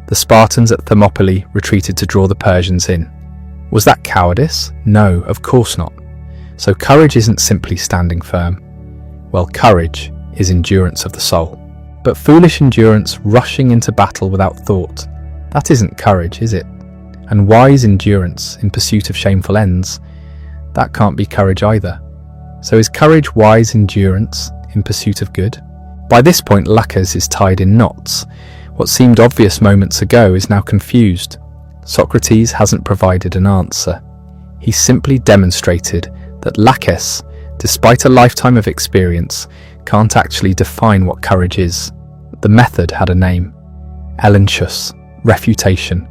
The Spartans at Thermopylae retreated to draw the Persians in. Was that cowardice? No, of course not. So courage isn't simply standing firm. Well, courage is endurance of the soul. But foolish endurance rushing into battle without thought, that isn't courage, is it? And wise endurance in pursuit of shameful ends, that can't be courage either. So is courage wise endurance in pursuit of good? By this point, Laches is tied in knots. What seemed obvious moments ago is now confused. Socrates hasn't provided an answer. He simply demonstrated that Laches, despite a lifetime of experience, can't actually define what courage is. The method had a name: elenchus, refutation,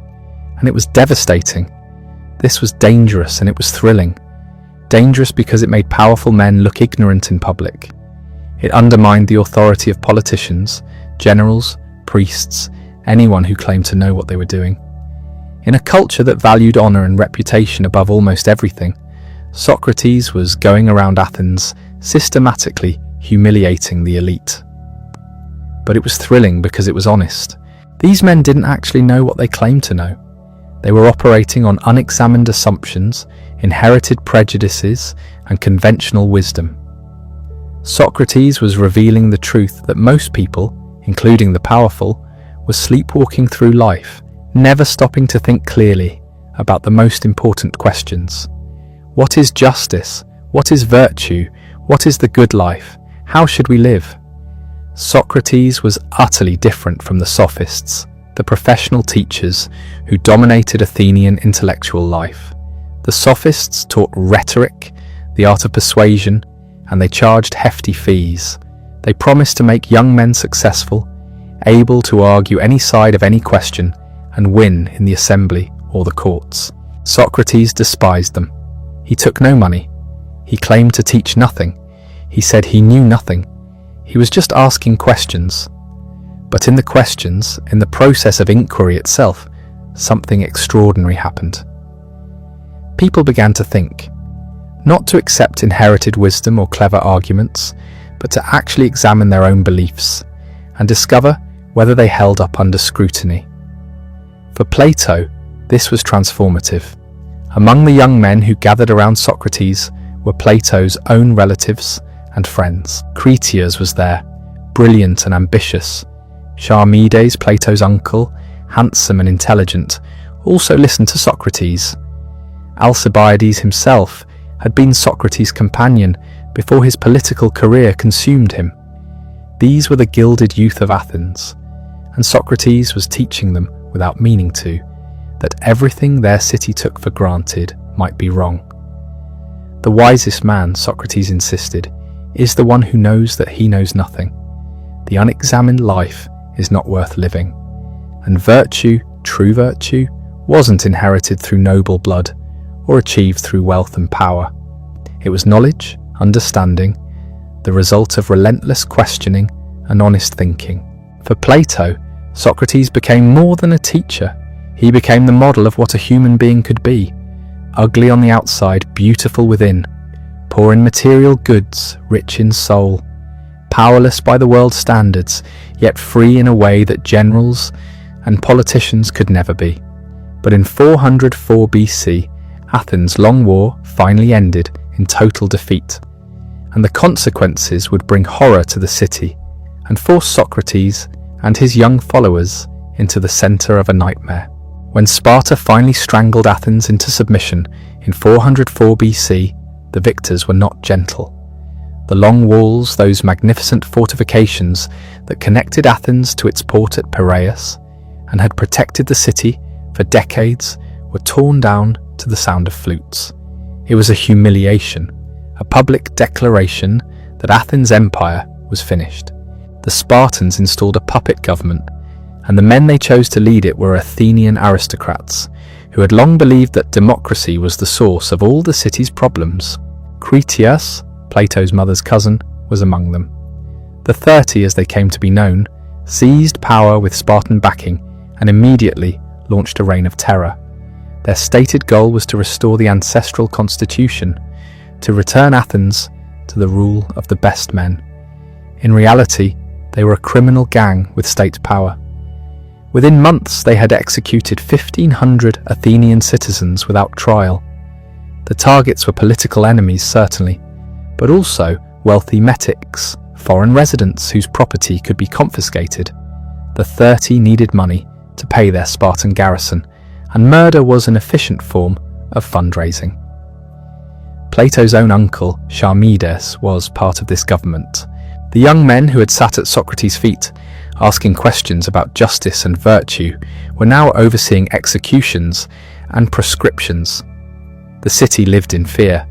and it was devastating. This was dangerous and it was thrilling. Dangerous because it made powerful men look ignorant in public. It undermined the authority of politicians, generals, priests, anyone who claimed to know what they were doing. In a culture that valued honor and reputation above almost everything, Socrates was going around Athens systematically humiliating the elite. But it was thrilling because it was honest. These men didn't actually know what they claimed to know. They were operating on unexamined assumptions, inherited prejudices, and conventional wisdom. Socrates was revealing the truth that most people, including the powerful, were sleepwalking through life, never stopping to think clearly about the most important questions. What is justice? What is virtue? What is the good life? How should we live? Socrates was utterly different from the sophists, the professional teachers who dominated Athenian intellectual life. The sophists taught rhetoric, the art of persuasion, and they charged hefty fees. They promised to make young men successful, able to argue any side of any question and win in the assembly or the courts. Socrates despised them. He took no money. He claimed to teach nothing. He said he knew nothing. He was just asking questions. But in the questions, in the process of inquiry itself, something extraordinary happened. People began to think. not to accept inherited wisdom or clever arguments, but to actually examine their own beliefs and discover whether they held up under scrutiny. For Plato, this was transformative. Among the young men who gathered around Socrates were Plato's own relatives and friends. Critias was there, brilliant and ambitious. Charmides, Plato's uncle, handsome and intelligent, also listened to Socrates. Alcibiades himself had been Socrates' companion before his political career consumed him. These were the gilded youth of Athens, and Socrates was teaching them, without meaning to, that everything their city took for granted might be wrong. The wisest man, Socrates insisted, is the one who knows that he knows nothing. The unexamined life is not worth living, and virtue, true virtue, wasn't inherited through noble blood or achieved through wealth and power. It was knowledge, understanding, the result of relentless questioning and honest thinking. For Plato, Socrates became more than a teacher. He became the model of what a human being could be, ugly on the outside, beautiful within, poor in material goods, rich in soul, powerless by the world's standards, yet free in a way that generals and politicians could never be. But in 404 BC, Athens' long war finally ended in total defeat, and the consequences would bring horror to the city and force Socrates and his young followers into the center of a nightmare. When Sparta finally strangled Athens into submission in 404 BC, the victors were not gentle. The long walls, those magnificent fortifications that connected Athens to its port at Piraeus and had protected the city for decades, were torn down to the sound of flutes. It was a humiliation, a public declaration that Athens' empire was finished. The Spartans installed a puppet government, and the men they chose to lead it were Athenian aristocrats who had long believed that democracy was the source of all the city's problems. Critias, Plato's mother's cousin, was among them. The 30, as they came to be known, seized power with Spartan backing and immediately launched a reign of terror. Their stated goal was to restore the ancestral constitution, to return Athens to the rule of the best men. In reality, they were a criminal gang with state power. Within months, they had executed 1,500 Athenian citizens without trial. The targets were political enemies, certainly, but also wealthy metics, foreign residents whose property could be confiscated. The 30 needed money to pay their Spartan garrison, and murder was an efficient form of fundraising. Plato's own uncle, Charmides, was part of this government. The young men who had sat at Socrates' feet, asking questions about justice and virtue, were now overseeing executions and proscriptions. The city lived in fear.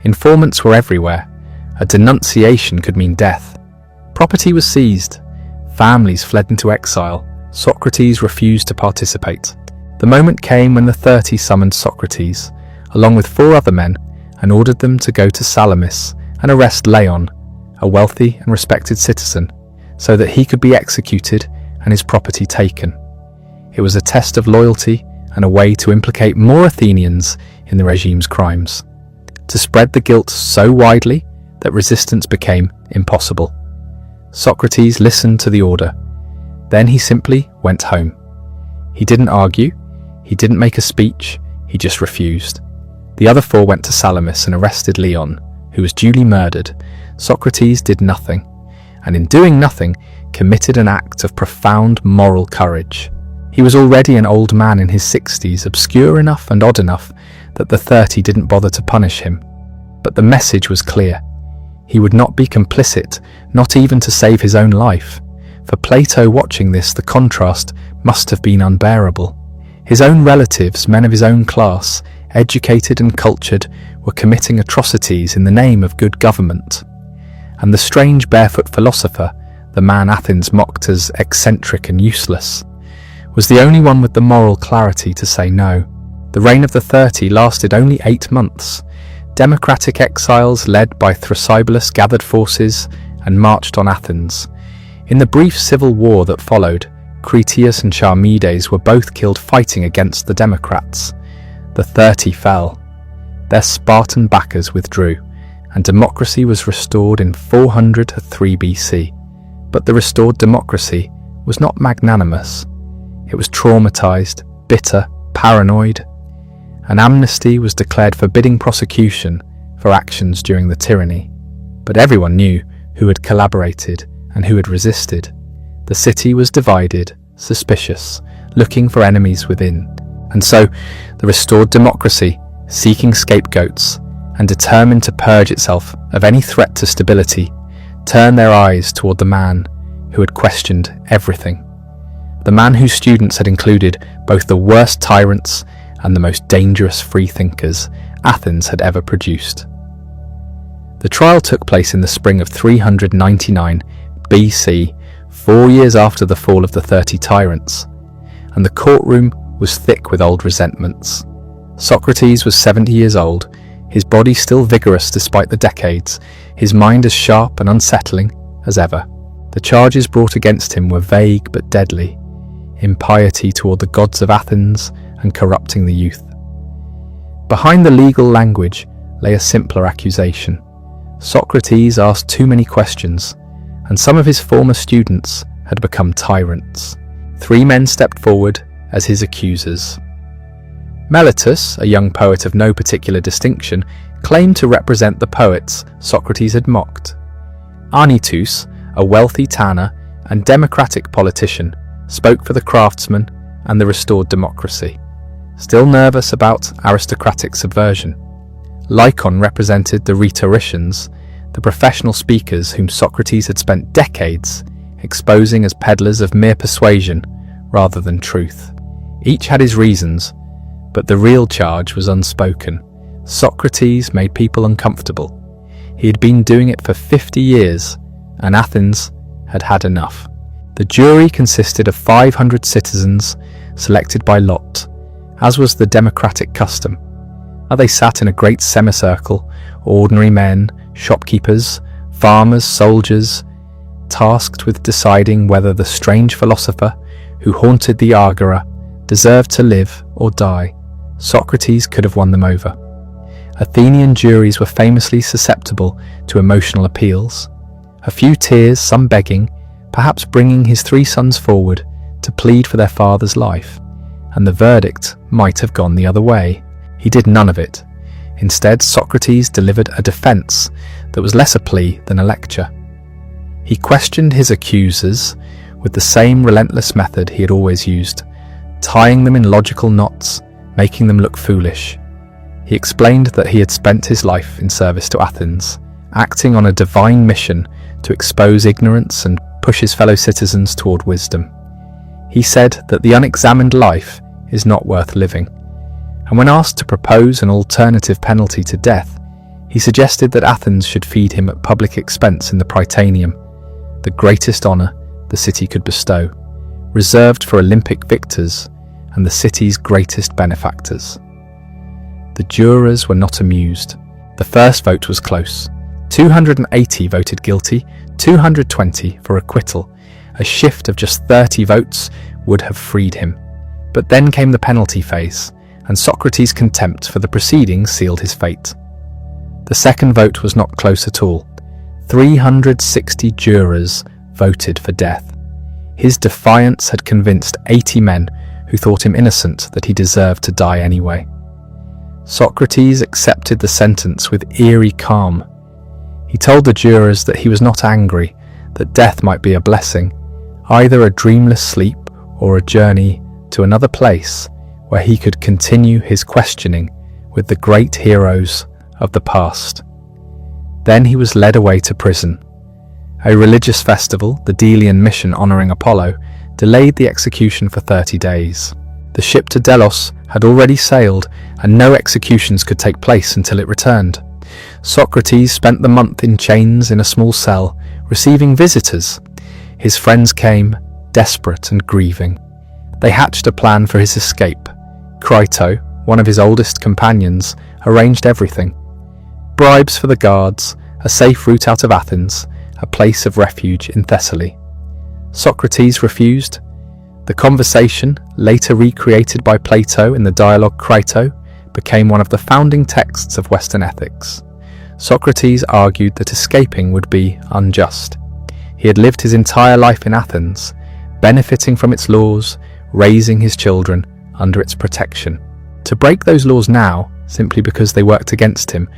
Informants were everywhere. A denunciation could mean death. Property was seized. Families fled into exile. Socrates refused to participate. The moment came when the 30 summoned Socrates, along with 4 other men, and ordered them to go to Salamis and arrest Leon, a wealthy and respected citizen, so that he could be executed and his property taken. It was a test of loyalty and a way to implicate more Athenians in the regime's crimes, to spread the guilt so widely that resistance became impossible. Socrates listened to the order. Then he simply went home. He didn't argue, he didn't make a speech, he just refused. The other 4 went to Salamis and arrested Leon, who was duly murdered. Socrates did nothing, and in doing nothing, committed an act of profound moral courage. He was already an old man in his 60s, obscure enough and odd enough that the 30 didn't bother to punish him. But the message was clear. He would not be complicit, not even to save his own life. For Plato, watching this, the contrast must have been unbearable. His own relatives, men of his own class, educated and cultured, were committing atrocities in the name of good government. And the strange barefoot philosopher, the man Athens mocked as eccentric and useless, was the only one with the moral clarity to say no. The reign of the 30 lasted only 8 months. Democratic exiles led by Thrasybulus gathered forces and marched on Athens. In the brief civil war that followed, Critias and Charmides were both killed fighting against the Democrats. The 30 fell. their Spartan backers withdrew, and democracy was restored in 403 BC. But the restored democracy was not magnanimous. It was traumatized, bitter, paranoid. An amnesty was declared forbidding prosecution for actions during the tyranny. But everyone knew who had collaborated and who had resisted. The city was divided, suspicious, looking for enemies within. And so, the restored democracy, seeking scapegoats and determined to purge itself of any threat to stability, turned their eyes toward the man who had questioned everything. The man whose students had included both the worst tyrants and the most dangerous freethinkers Athens had ever produced. The trial took place in the spring of 399 BC, 4 years after the fall of the 30 tyrants, and the courtroom was thick with old resentments. Socrates was 70 years old, his body still vigorous despite the decades, his mind as sharp and unsettling as ever. The charges brought against him were vague but deadly: impiety toward the gods of Athens and corrupting the youth. Behind the legal language lay a simpler accusation. Socrates asked too many questions, and some of his former students had become tyrants. 3 men stepped forward as his accusers. Meletus, a young poet of no particular distinction, claimed to represent the poets Socrates had mocked. Anytus, a wealthy tanner and democratic politician, spoke for the craftsmen and the restored democracy, still nervous about aristocratic subversion. Lycon represented the rhetoricians, the professional speakers whom Socrates had spent decades exposing as peddlers of mere persuasion rather than truth. Each had his reasons, but the real charge was unspoken. Socrates made people uncomfortable. He had been doing it for 50 years, and Athens had had enough. The jury consisted of 500 citizens selected by lot, as was the democratic custom. They sat in a great semicircle, ordinary men, shopkeepers, farmers, soldiers, tasked with deciding whether the strange philosopher who haunted the Agora deserved to live or die. Socrates could have won them over. Athenian juries were famously susceptible to emotional appeals. A few tears, some begging, perhaps bringing his 3 sons forward to plead for their father's life, and the verdict might have gone the other way. He did none of it. Instead, Socrates delivered a defense that was less a plea than a lecture. He questioned his accusers with the same relentless method he had always used, tying them in logical knots, making them look foolish. He explained that he had spent his life in service to Athens, acting on a divine mission to expose ignorance and push his fellow citizens toward wisdom. He said that the unexamined life is not worth living, and when asked to propose an alternative penalty to death, he suggested that Athens should feed him at public expense in the Prytaneum, the greatest honour the city could bestow, reserved for Olympic victors and the city's greatest benefactors. The jurors were not amused. The first vote was close. 280 voted guilty, 220 for acquittal. A shift of just 30 votes would have freed him. But then came the penalty phase, and Socrates' contempt for the proceedings sealed his fate. The second vote was not close at all. 360 jurors voted for death. His defiance had convinced 80 men who thought him innocent that he deserved to die anyway. Socrates accepted the sentence with eerie calm. He told the jurors that he was not angry, that death might be a blessing, either a dreamless sleep or a journey to another place where he could continue his questioning with the great heroes of the past. Then he was led away to prison. A religious festival, the Delian mission honouring Apollo, delayed the execution for 30 days. The ship to Delos had already sailed, and no executions could take place until it returned. Socrates spent the month in chains in a small cell, receiving visitors. His friends came, desperate and grieving. They hatched a plan for his escape. Crito, one of his oldest companions, arranged everything. Bribes for the guards, a safe route out of Athens, a place of refuge in Thessaly. Socrates refused. The conversation, later recreated by Plato in the dialogue Crito, became one of the founding texts of Western ethics. Socrates argued that escaping would be unjust. He had lived his entire life in Athens, benefiting from its laws, raising his children under its protection. To break those laws now, simply because they worked against him,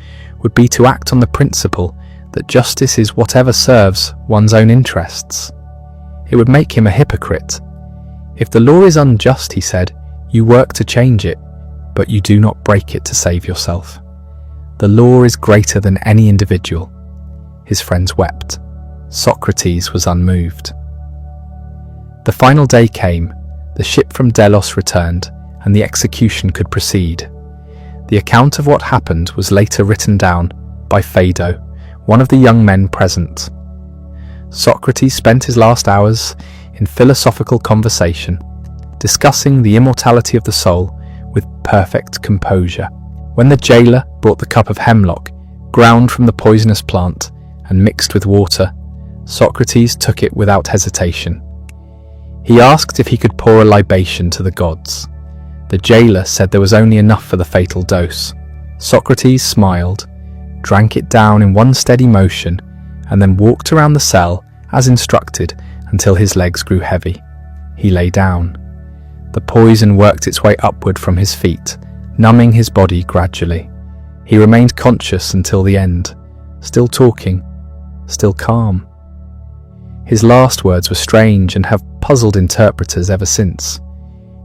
would be to act on the principle that justice is whatever serves one's own interests. It would make him a hypocrite. If the law is unjust, he said, you work to change it, but you do not break it to save yourself. The law is greater than any individual. His friends wept. Socrates was unmoved. The final day came, the ship from Delos returned, and the execution could proceed. The account of what happened was later written down by Phaedo, one of the young men present. Socrates spent his last hours in philosophical conversation, discussing the immortality of the soul with perfect composure. When the jailer brought the cup of hemlock, ground from the poisonous plant and mixed with water, Socrates took it without hesitation. He asked if he could pour a libation to the gods. The jailer said there was only enough for the fatal dose. Socrates smiled, drank it down in one steady motion, and then walked around the cell as instructed until his legs grew heavy. He lay down. The poison worked its way upward from his feet, numbing his body gradually. He remained conscious until the end, still talking, still calm. His last words were strange and have puzzled interpreters ever since.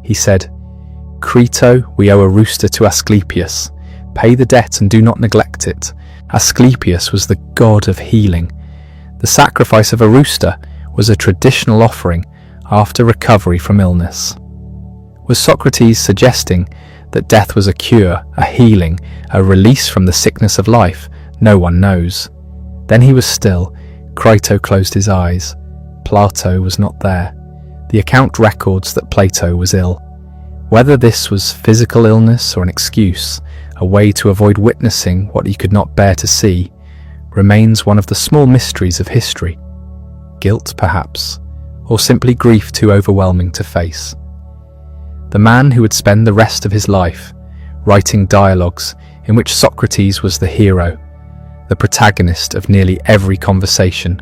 He said, "Crito, we owe a rooster to Asclepius. Pay the debt and do not neglect it." Asclepius was the god of healing. The sacrifice of a rooster was a traditional offering after recovery from illness. Was Socrates suggesting that death was a cure, a healing, a release from the sickness of life? No one knows. Then he was still. Crito closed his eyes. Plato was not there. The account records that Plato was ill. Whether this was physical illness or an excuse, a way to avoid witnessing what he could not bear to see, remains one of the small mysteries of history. Guilt, perhaps, or simply grief too overwhelming to face. The man who would spend the rest of his life writing dialogues in which Socrates was the hero, the protagonist of nearly every conversation,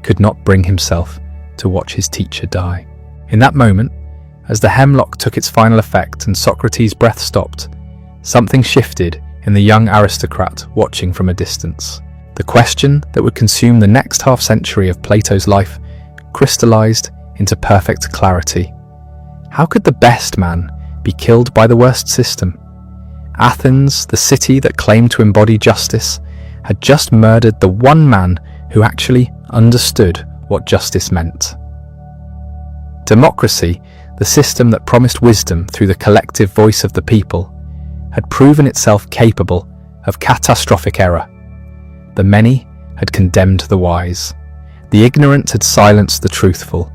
could not bring himself to watch his teacher die. In that moment, as the hemlock took its final effect and Socrates' breath stopped, something shifted in the young aristocrat watching from a distance. The question that would consume the next half-century of Plato's life crystallized into perfect clarity. How could the best man be killed by the worst system? Athens, the city that claimed to embody justice, had just murdered the one man who actually understood what justice meant. Democracy, the system that promised wisdom through the collective voice of the people, had proven itself capable of catastrophic error. The many had condemned the wise. The ignorant had silenced the truthful.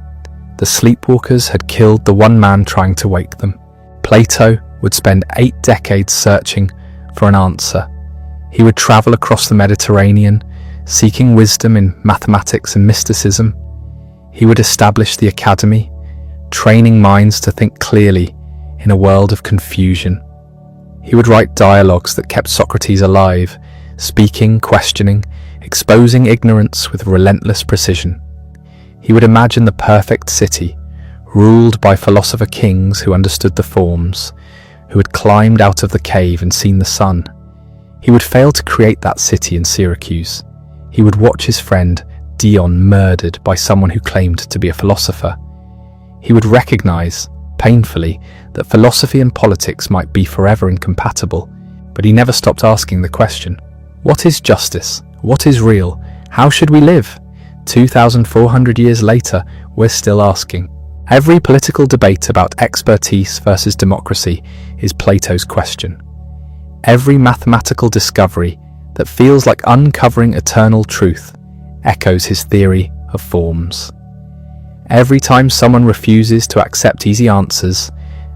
The sleepwalkers had killed the one man trying to wake them. Plato would spend 8 decades searching for an answer. He would travel across the Mediterranean, seeking wisdom in mathematics and mysticism. He would establish the academy, training minds to think clearly in a world of confusion. He would write dialogues that kept Socrates alive, speaking, questioning, exposing ignorance with relentless precision. He would imagine the perfect city, ruled by philosopher kings who understood the forms, who had climbed out of the cave and seen the sun. He would fail to create that city in Syracuse. He would watch his friend Dion murdered by someone who claimed to be a philosopher. He would recognize, painfully, that philosophy and politics might be forever incompatible, but he never stopped asking the question, what is justice? What is real? How should we live? 2,400 years later, we're still asking. Every political debate about expertise versus democracy is Plato's question. Every mathematical discovery that feels like uncovering eternal truth echoes his theory of forms. Every time someone refuses to accept easy answers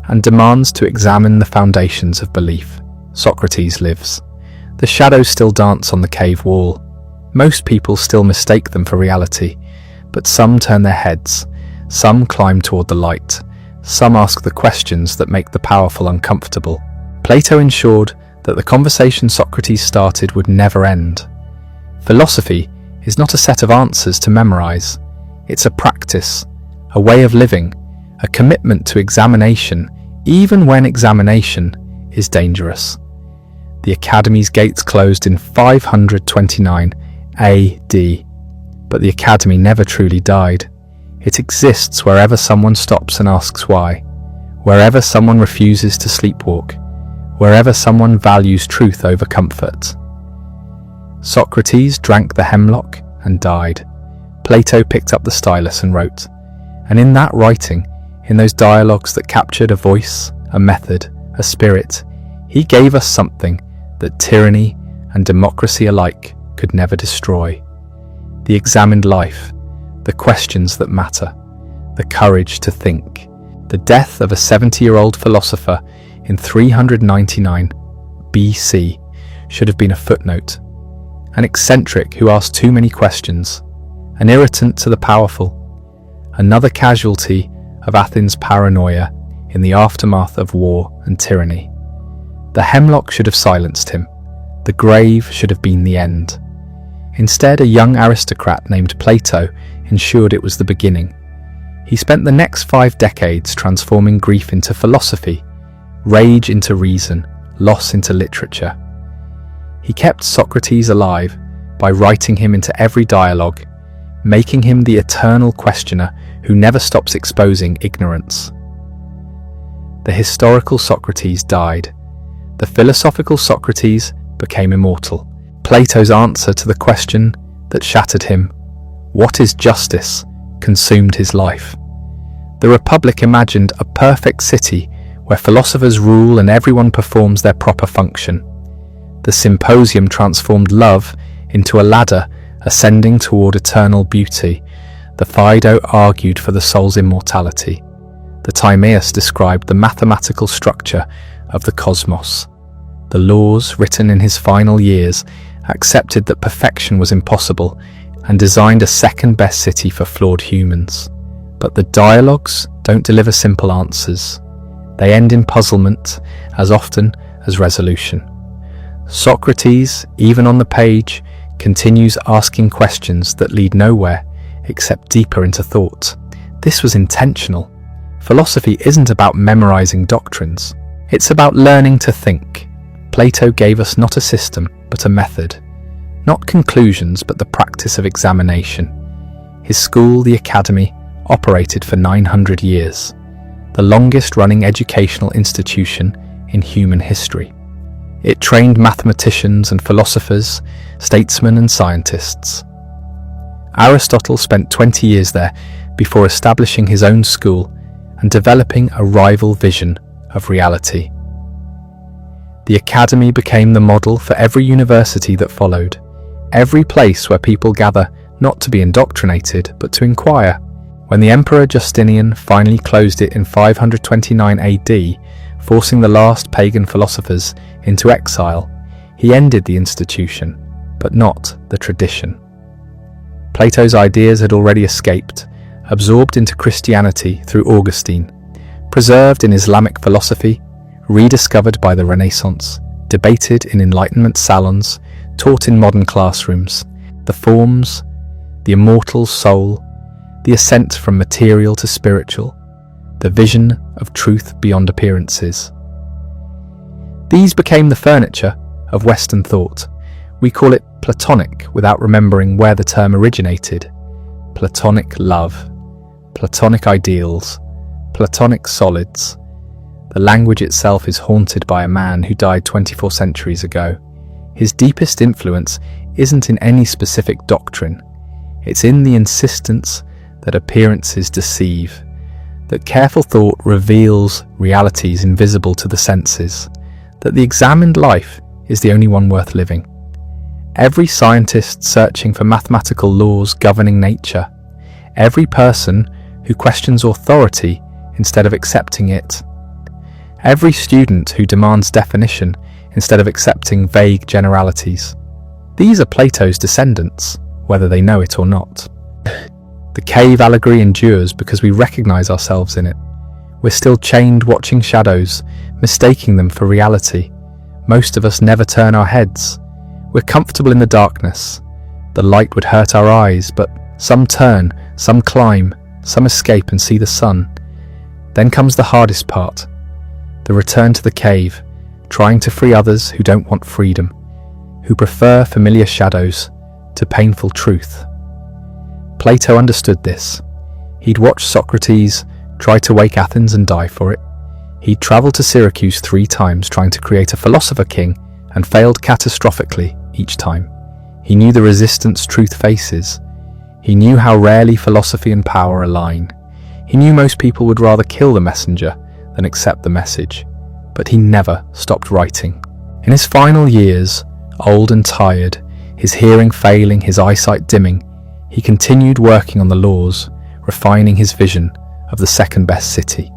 and demands to examine the foundations of belief, Socrates lives. The shadows still dance on the cave wall. Most people still mistake them for reality, but some turn their heads, some climb toward the light, some ask the questions that make the powerful uncomfortable. Plato ensured that the conversation Socrates started would never end. Philosophy is not a set of answers to memorize. It's a practice, a way of living, a commitment to examination, even when examination is dangerous. The Academy's gates closed in 529 AD, but the Academy never truly died. It exists wherever someone stops and asks why, wherever someone refuses to sleepwalk, wherever someone values truth over comfort. Socrates drank the hemlock and died. Plato picked up the stylus and wrote. And in that writing, in those dialogues that captured a voice, a method, a spirit, he gave us something that tyranny and democracy alike could never destroy. The examined life, the questions that matter, the courage to think. The death of a 70-year-old philosopher in 399 BC should have been a footnote. An eccentric who asked too many questions, an irritant to the powerful, another casualty of Athens' paranoia in the aftermath of war and tyranny. The hemlock should have silenced him. The grave should have been the end. Instead, a young aristocrat named Plato ensured it was the beginning. He spent the next 5 decades transforming grief into philosophy, rage into reason, loss into literature. He kept Socrates alive by writing him into every dialogue, making him the eternal questioner who never stops exposing ignorance. The historical Socrates died. The philosophical Socrates became immortal. Plato's answer to the question that shattered him, "What is justice?" consumed his life. The Republic imagined a perfect city where philosophers rule and everyone performs their proper function. The Symposium transformed love into a ladder ascending toward eternal beauty. The Phaedo argued for the soul's immortality. The Timaeus described the mathematical structure of the cosmos. The laws, written in his final years, accepted that perfection was impossible and designed a second-best city for flawed humans. But the dialogues don't deliver simple answers. They end in puzzlement as often as resolution. Socrates, even on the page, continues asking questions that lead nowhere except deeper into thought. This was intentional. Philosophy isn't about memorizing doctrines. It's about learning to think. Plato gave us not a system, but a method. Not conclusions, but the practice of examination. His school, the Academy, operated for 900 years, the longest-running educational institution in human history. It trained mathematicians and philosophers, statesmen and scientists. Aristotle spent 20 years there before establishing his own school and developing a rival vision of reality. The Academy became the model for every university that followed, every place where people gather not to be indoctrinated but to inquire. When the Emperor Justinian finally closed it in 529 AD, forcing the last pagan philosophers into exile, he ended the institution, but not the tradition. Plato's ideas had already escaped, absorbed into Christianity through Augustine, preserved in Islamic philosophy, rediscovered by the Renaissance, debated in Enlightenment salons, taught in modern classrooms. The forms, the immortal soul, the ascent from material to spiritual, the vision of truth beyond appearances. These became the furniture of Western thought. We call it Platonic without remembering where the term originated. Platonic love, Platonic ideals, Platonic solids. The language itself is haunted by a man who died 24 centuries ago. His deepest influence isn't in any specific doctrine. It's in the insistence that appearances deceive, that careful thought reveals realities invisible to the senses, that the examined life is the only one worth living. Every scientist searching for mathematical laws governing nature, every person who questions authority instead of accepting it, every student who demands definition instead of accepting vague generalities. These are Plato's descendants, whether they know it or not. The cave allegory endures because we recognize ourselves in it. We're still chained watching shadows, mistaking them for reality. Most of us never turn our heads. We're comfortable in the darkness. The light would hurt our eyes, but some turn, some climb, some escape and see the sun. Then comes the hardest part, the return to the cave, trying to free others who don't want freedom, who prefer familiar shadows to painful truth. Plato understood this. He'd watched Socrates try to wake Athens and die for it. He'd travelled to Syracuse 3 times trying to create a philosopher king and failed catastrophically each time. He knew the resistance truth faces. He knew how rarely philosophy and power align. He knew most people would rather kill the messenger than accept the message. But he never stopped writing. In his final years, old and tired, his hearing failing, his eyesight dimming, he continued working on the laws, refining his vision of the second-best city.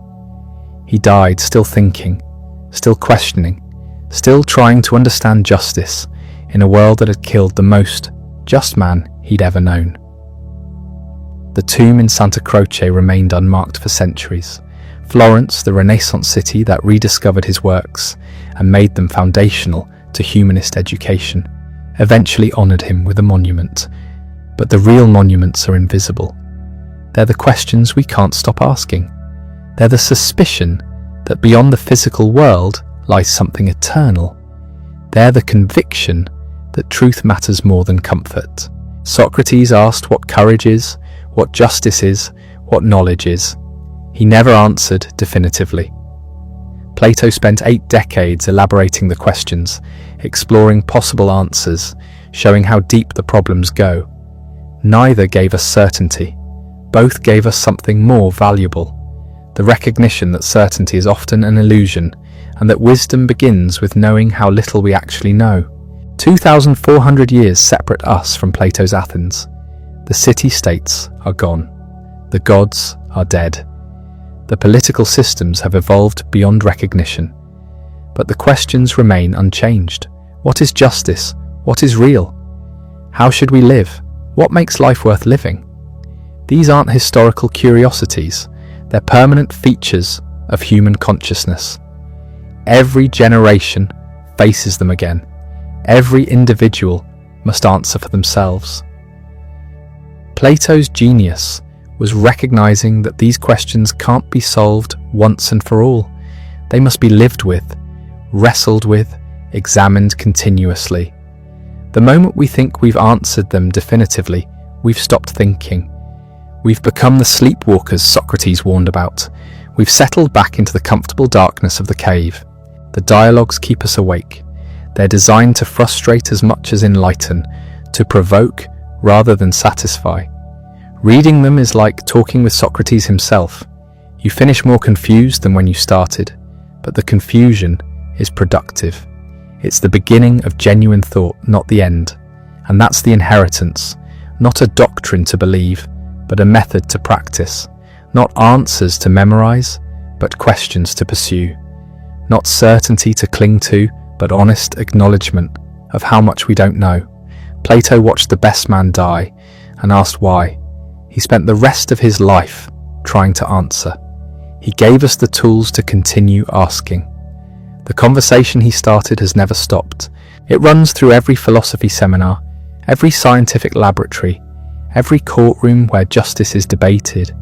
He died still thinking, still questioning, still trying to understand justice in a world that had killed the most just man he'd ever known. The tomb in Santa Croce remained unmarked for centuries. Florence, the Renaissance city that rediscovered his works and made them foundational to humanist education, eventually honoured him with a monument. But the real monuments are invisible. They're the questions we can't stop asking. They're the suspicion that beyond the physical world lies something eternal. They're the conviction that truth matters more than comfort. Socrates asked what courage is, what justice is, what knowledge is. He never answered definitively. Plato spent 8 decades elaborating the questions, exploring possible answers, showing how deep the problems go. Neither gave us certainty. Both gave us something more valuable. The recognition that certainty is often an illusion, and that wisdom begins with knowing how little we actually know. 2,400 years separate us from Plato's Athens. The city-states are gone. The gods are dead. The political systems have evolved beyond recognition. But the questions remain unchanged. What is justice? What is real? How should we live? What makes life worth living? These aren't historical curiosities. They're permanent features of human consciousness. Every generation faces them again. Every individual must answer for themselves. Plato's genius was recognizing that these questions can't be solved once and for all. They must be lived with, wrestled with, examined continuously. The moment we think we've answered them definitively, we've stopped thinking. We've become the sleepwalkers Socrates warned about. We've settled back into the comfortable darkness of the cave. The dialogues keep us awake. They're designed to frustrate as much as enlighten, to provoke rather than satisfy. Reading them is like talking with Socrates himself. You finish more confused than when you started, but the confusion is productive. It's the beginning of genuine thought, not the end. And that's the inheritance, not a doctrine to believe, but a method to practice. Not answers to memorize, but questions to pursue. Not certainty to cling to, but honest acknowledgement of how much we don't know. Plato watched the best man die and asked why. He spent the rest of his life trying to answer. He gave us the tools to continue asking. The conversation he started has never stopped. It runs through every philosophy seminar, every scientific laboratory, every courtroom where justice is debated,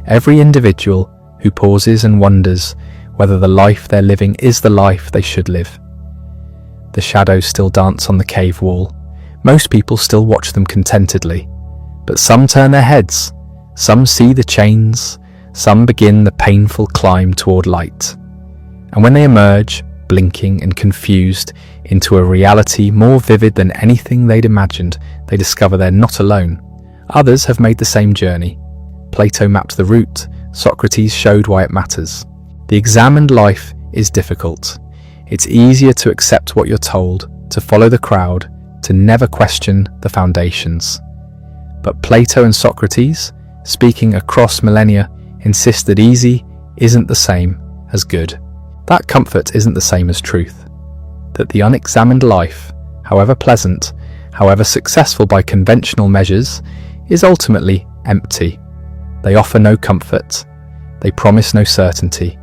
every individual who pauses and wonders whether the life they're living is the life they should live. The shadows still dance on the cave wall. Most people still watch them contentedly, but some turn their heads, some see the chains, some begin the painful climb toward light. And when they emerge, blinking and confused, into a reality more vivid than anything they'd imagined, they discover they're not alone. Others have made the same journey. Plato mapped the route, Socrates showed why it matters. The examined life is difficult. It's easier to accept what you're told, to follow the crowd, to never question the foundations. But Plato and Socrates, speaking across millennia, insist that easy isn't the same as good. That comfort isn't the same as truth. That the unexamined life, however pleasant, however successful by conventional measures, is ultimately empty. They offer no comfort. They promise no certainty.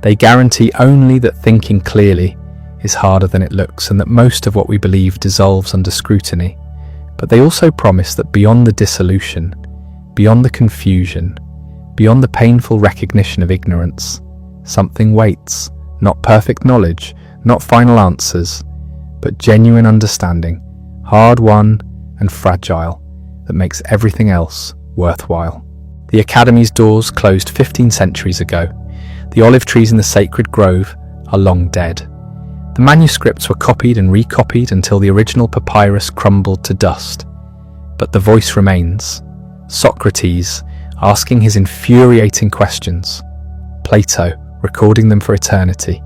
They guarantee only that thinking clearly is harder than it looks and that most of what we believe dissolves under scrutiny. But they also promise that beyond the dissolution, beyond the confusion, beyond the painful recognition of ignorance, something waits, not perfect knowledge, not final answers, but genuine understanding, hard-won and fragile, that makes everything else worthwhile. The Academy's doors closed 15 centuries ago. The olive trees in the sacred grove are long dead. The manuscripts were copied and recopied until the original papyrus crumbled to dust. But the voice remains. Socrates, asking his infuriating questions. Plato, recording them for eternity.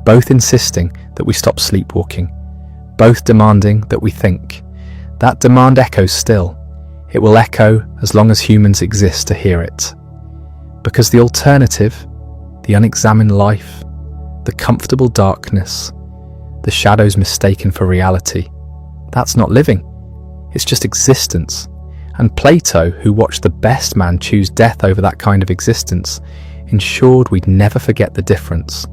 Both insisting that we stop sleepwalking. Both demanding that we think. That demand echoes still. It will echo as long as humans exist to hear it. Because the alternative, the unexamined life, the comfortable darkness, the shadows mistaken for reality, that's not living. It's just existence. And Plato, who watched the best man choose death over that kind of existence, ensured we'd never forget the difference.